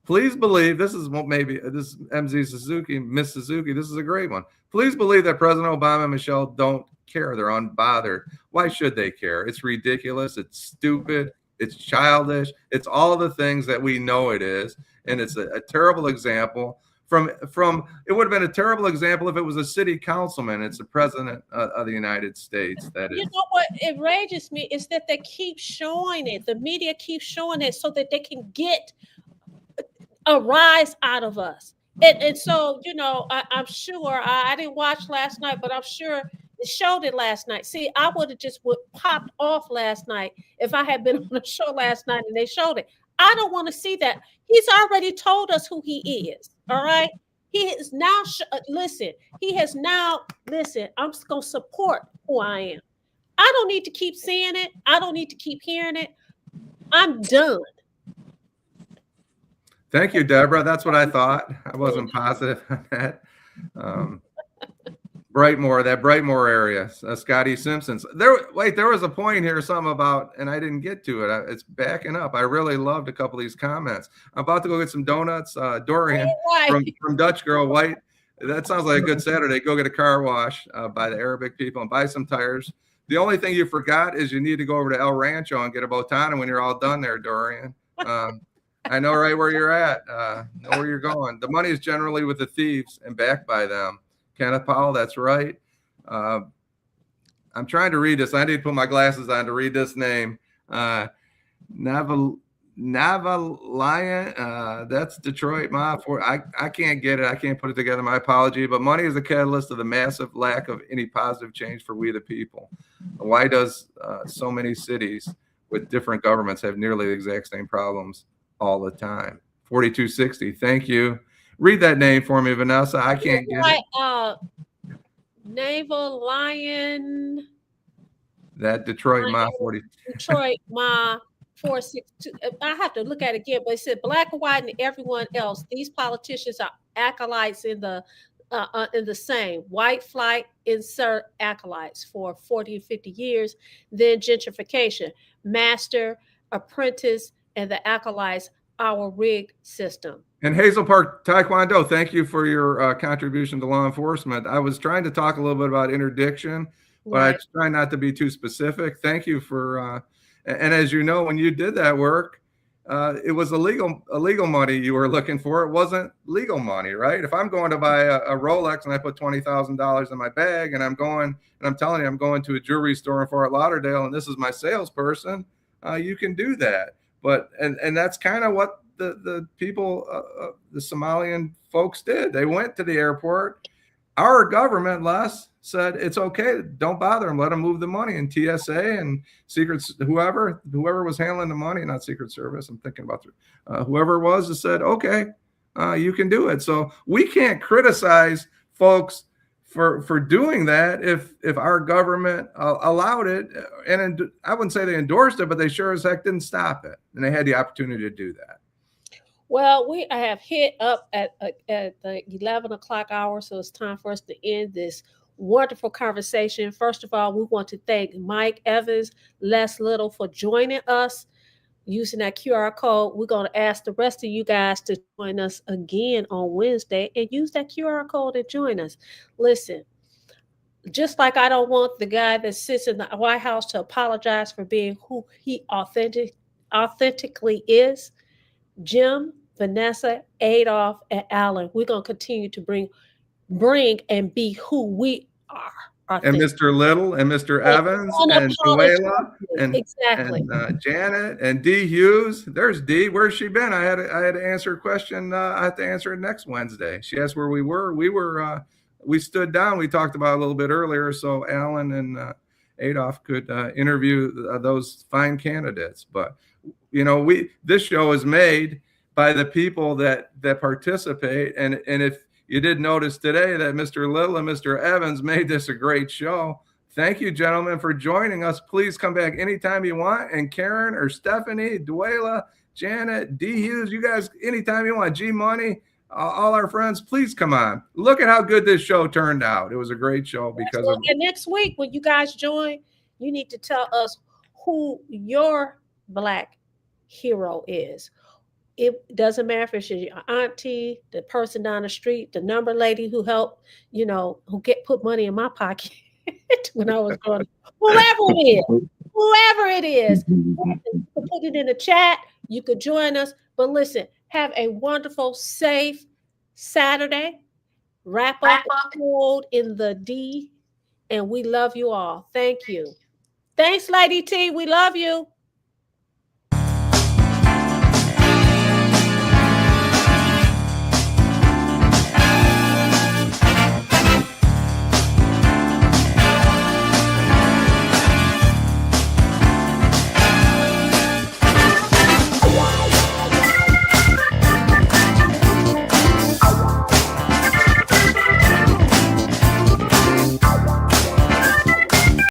B: Please believe, this is MZ Suzuki, Miss Suzuki. This is a great one. Please believe that President Obama and Michelle don't care. They're unbothered. Why should they care? It's ridiculous. It's stupid. It's childish. It's all the things that we know it is. And it's a terrible example from it would have been a terrible example if it was a city councilman. It's the president of the United States. That is.
A: You know what enrages me is that they keep showing it. The media keeps showing it so that they can get a rise out of us. And so, I'm sure I didn't watch last night, but I'm sure it showed it last night. See, I would have just popped off last night if I had been on the show last night and they showed it. I don't want to see that. He's already told us who he is. All right. He is now, listen, I'm just going to support who I am. I don't need to keep seeing it. I don't need to keep hearing it. I'm done.
B: Thank you, Deborah. That's what I thought. I wasn't positive on that. Brightmoor area, Scotty Simpson's. There was a point here, something about, and I didn't get to it. It's backing up. I really loved a couple of these comments. I'm about to go get some donuts. Dorian from Dutch Girl White. That sounds like a good Saturday. Go get a car wash by the Arabic people and buy some tires. The only thing you forgot is you need to go over to El Rancho and get a Botana when you're all done there, Dorian. I know right where you're at. Know where you're going. The money is generally with the thieves and backed by them. Kenneth Powell, that's right. I'm trying to read this. I need to put my glasses on to read this name. Navalian, that's Detroit. I can't get it. I can't put it together. My apology. But money is the catalyst of the massive lack of any positive change for we the people. Why does so many cities with different governments have nearly the exact same problems all the time? 4260. Thank you. Read that name for me, Vanessa. I can't get it.
A: Naval Lion.
B: That Detroit Ma 40.
A: Detroit Ma 462. I have to look at it again, but it said black and white and everyone else. These politicians are acolytes in the in the same white flight, insert acolytes for 40 or 50 years, then gentrification, master, apprentice, and the acolytes, our rigged system.
B: And Hazel Park Taekwondo, thank you for your contribution to law enforcement. I was trying to talk a little bit about interdiction, but
A: Right.
B: I try not to be too specific. Thank you for, and as you know, when you did that work, it was illegal money you were looking for. It wasn't legal money, right? If I'm going to buy a Rolex and I put $20,000 in my bag and I'm telling you I'm going to a jewelry store in Fort Lauderdale and this is my salesperson, you can do that. But and that's kind of what the people, the Somalian folks did. They went to the airport. Our government, Les, said it's okay. Don't bother them. Let them move the money. And TSA and Secrets, whoever was handling the money, not Secret Service. I'm thinking about whoever it was, said, okay, you can do it. So we can't criticize folks for doing that if our government allowed it. And I wouldn't say they endorsed it, but they sure as heck didn't stop it. And they had the opportunity to do that.
A: Well, we have hit up at the 11 o'clock hour, so it's time for us to end this wonderful conversation. First of all, we want to thank Mike Evans, Les Little for joining us using that QR code. We're going to ask the rest of you guys to join us again on Wednesday and use that QR code and join us. Listen, just like I don't want the guy that sits in the White House to apologize for being who he authentically is, Jim, Vanessa, Adolph, and Alan, we're going to continue to bring and be who we are.
B: And Mr. Little and Mr. Evans and Duela and
A: exactly.
B: And Janet and Dee Hughes. There's Dee. Where's she been? I had to answer a question. I have to answer it next Wednesday. She asked where we were. We stood down. We talked about it a little bit earlier, so Alan and Adolph could interview those fine candidates. But this show is made by the people that participate, and if you did notice today that Mr. Little and Mr. Evans made this a great show. Thank you, gentlemen, for joining us. Please come back anytime you want. And Karen or Stephanie, Duela, Janet, Dee Hughes, you guys, anytime you want. G Money, all our friends, please come on. Look at how good this show turned out. It was a great show because of.
A: And next week, when you guys join, you need to tell us who your Black hero is. It doesn't matter if it's your auntie, the person down the street, the number lady who helped, who put money in my pocket when I was growing up. Whoever it is, you can put it in the chat. You could join us. But listen, have a wonderful, safe Saturday. Wrap up cold in the D, and we love you all. Thank you. Thanks, Lady T. We love you.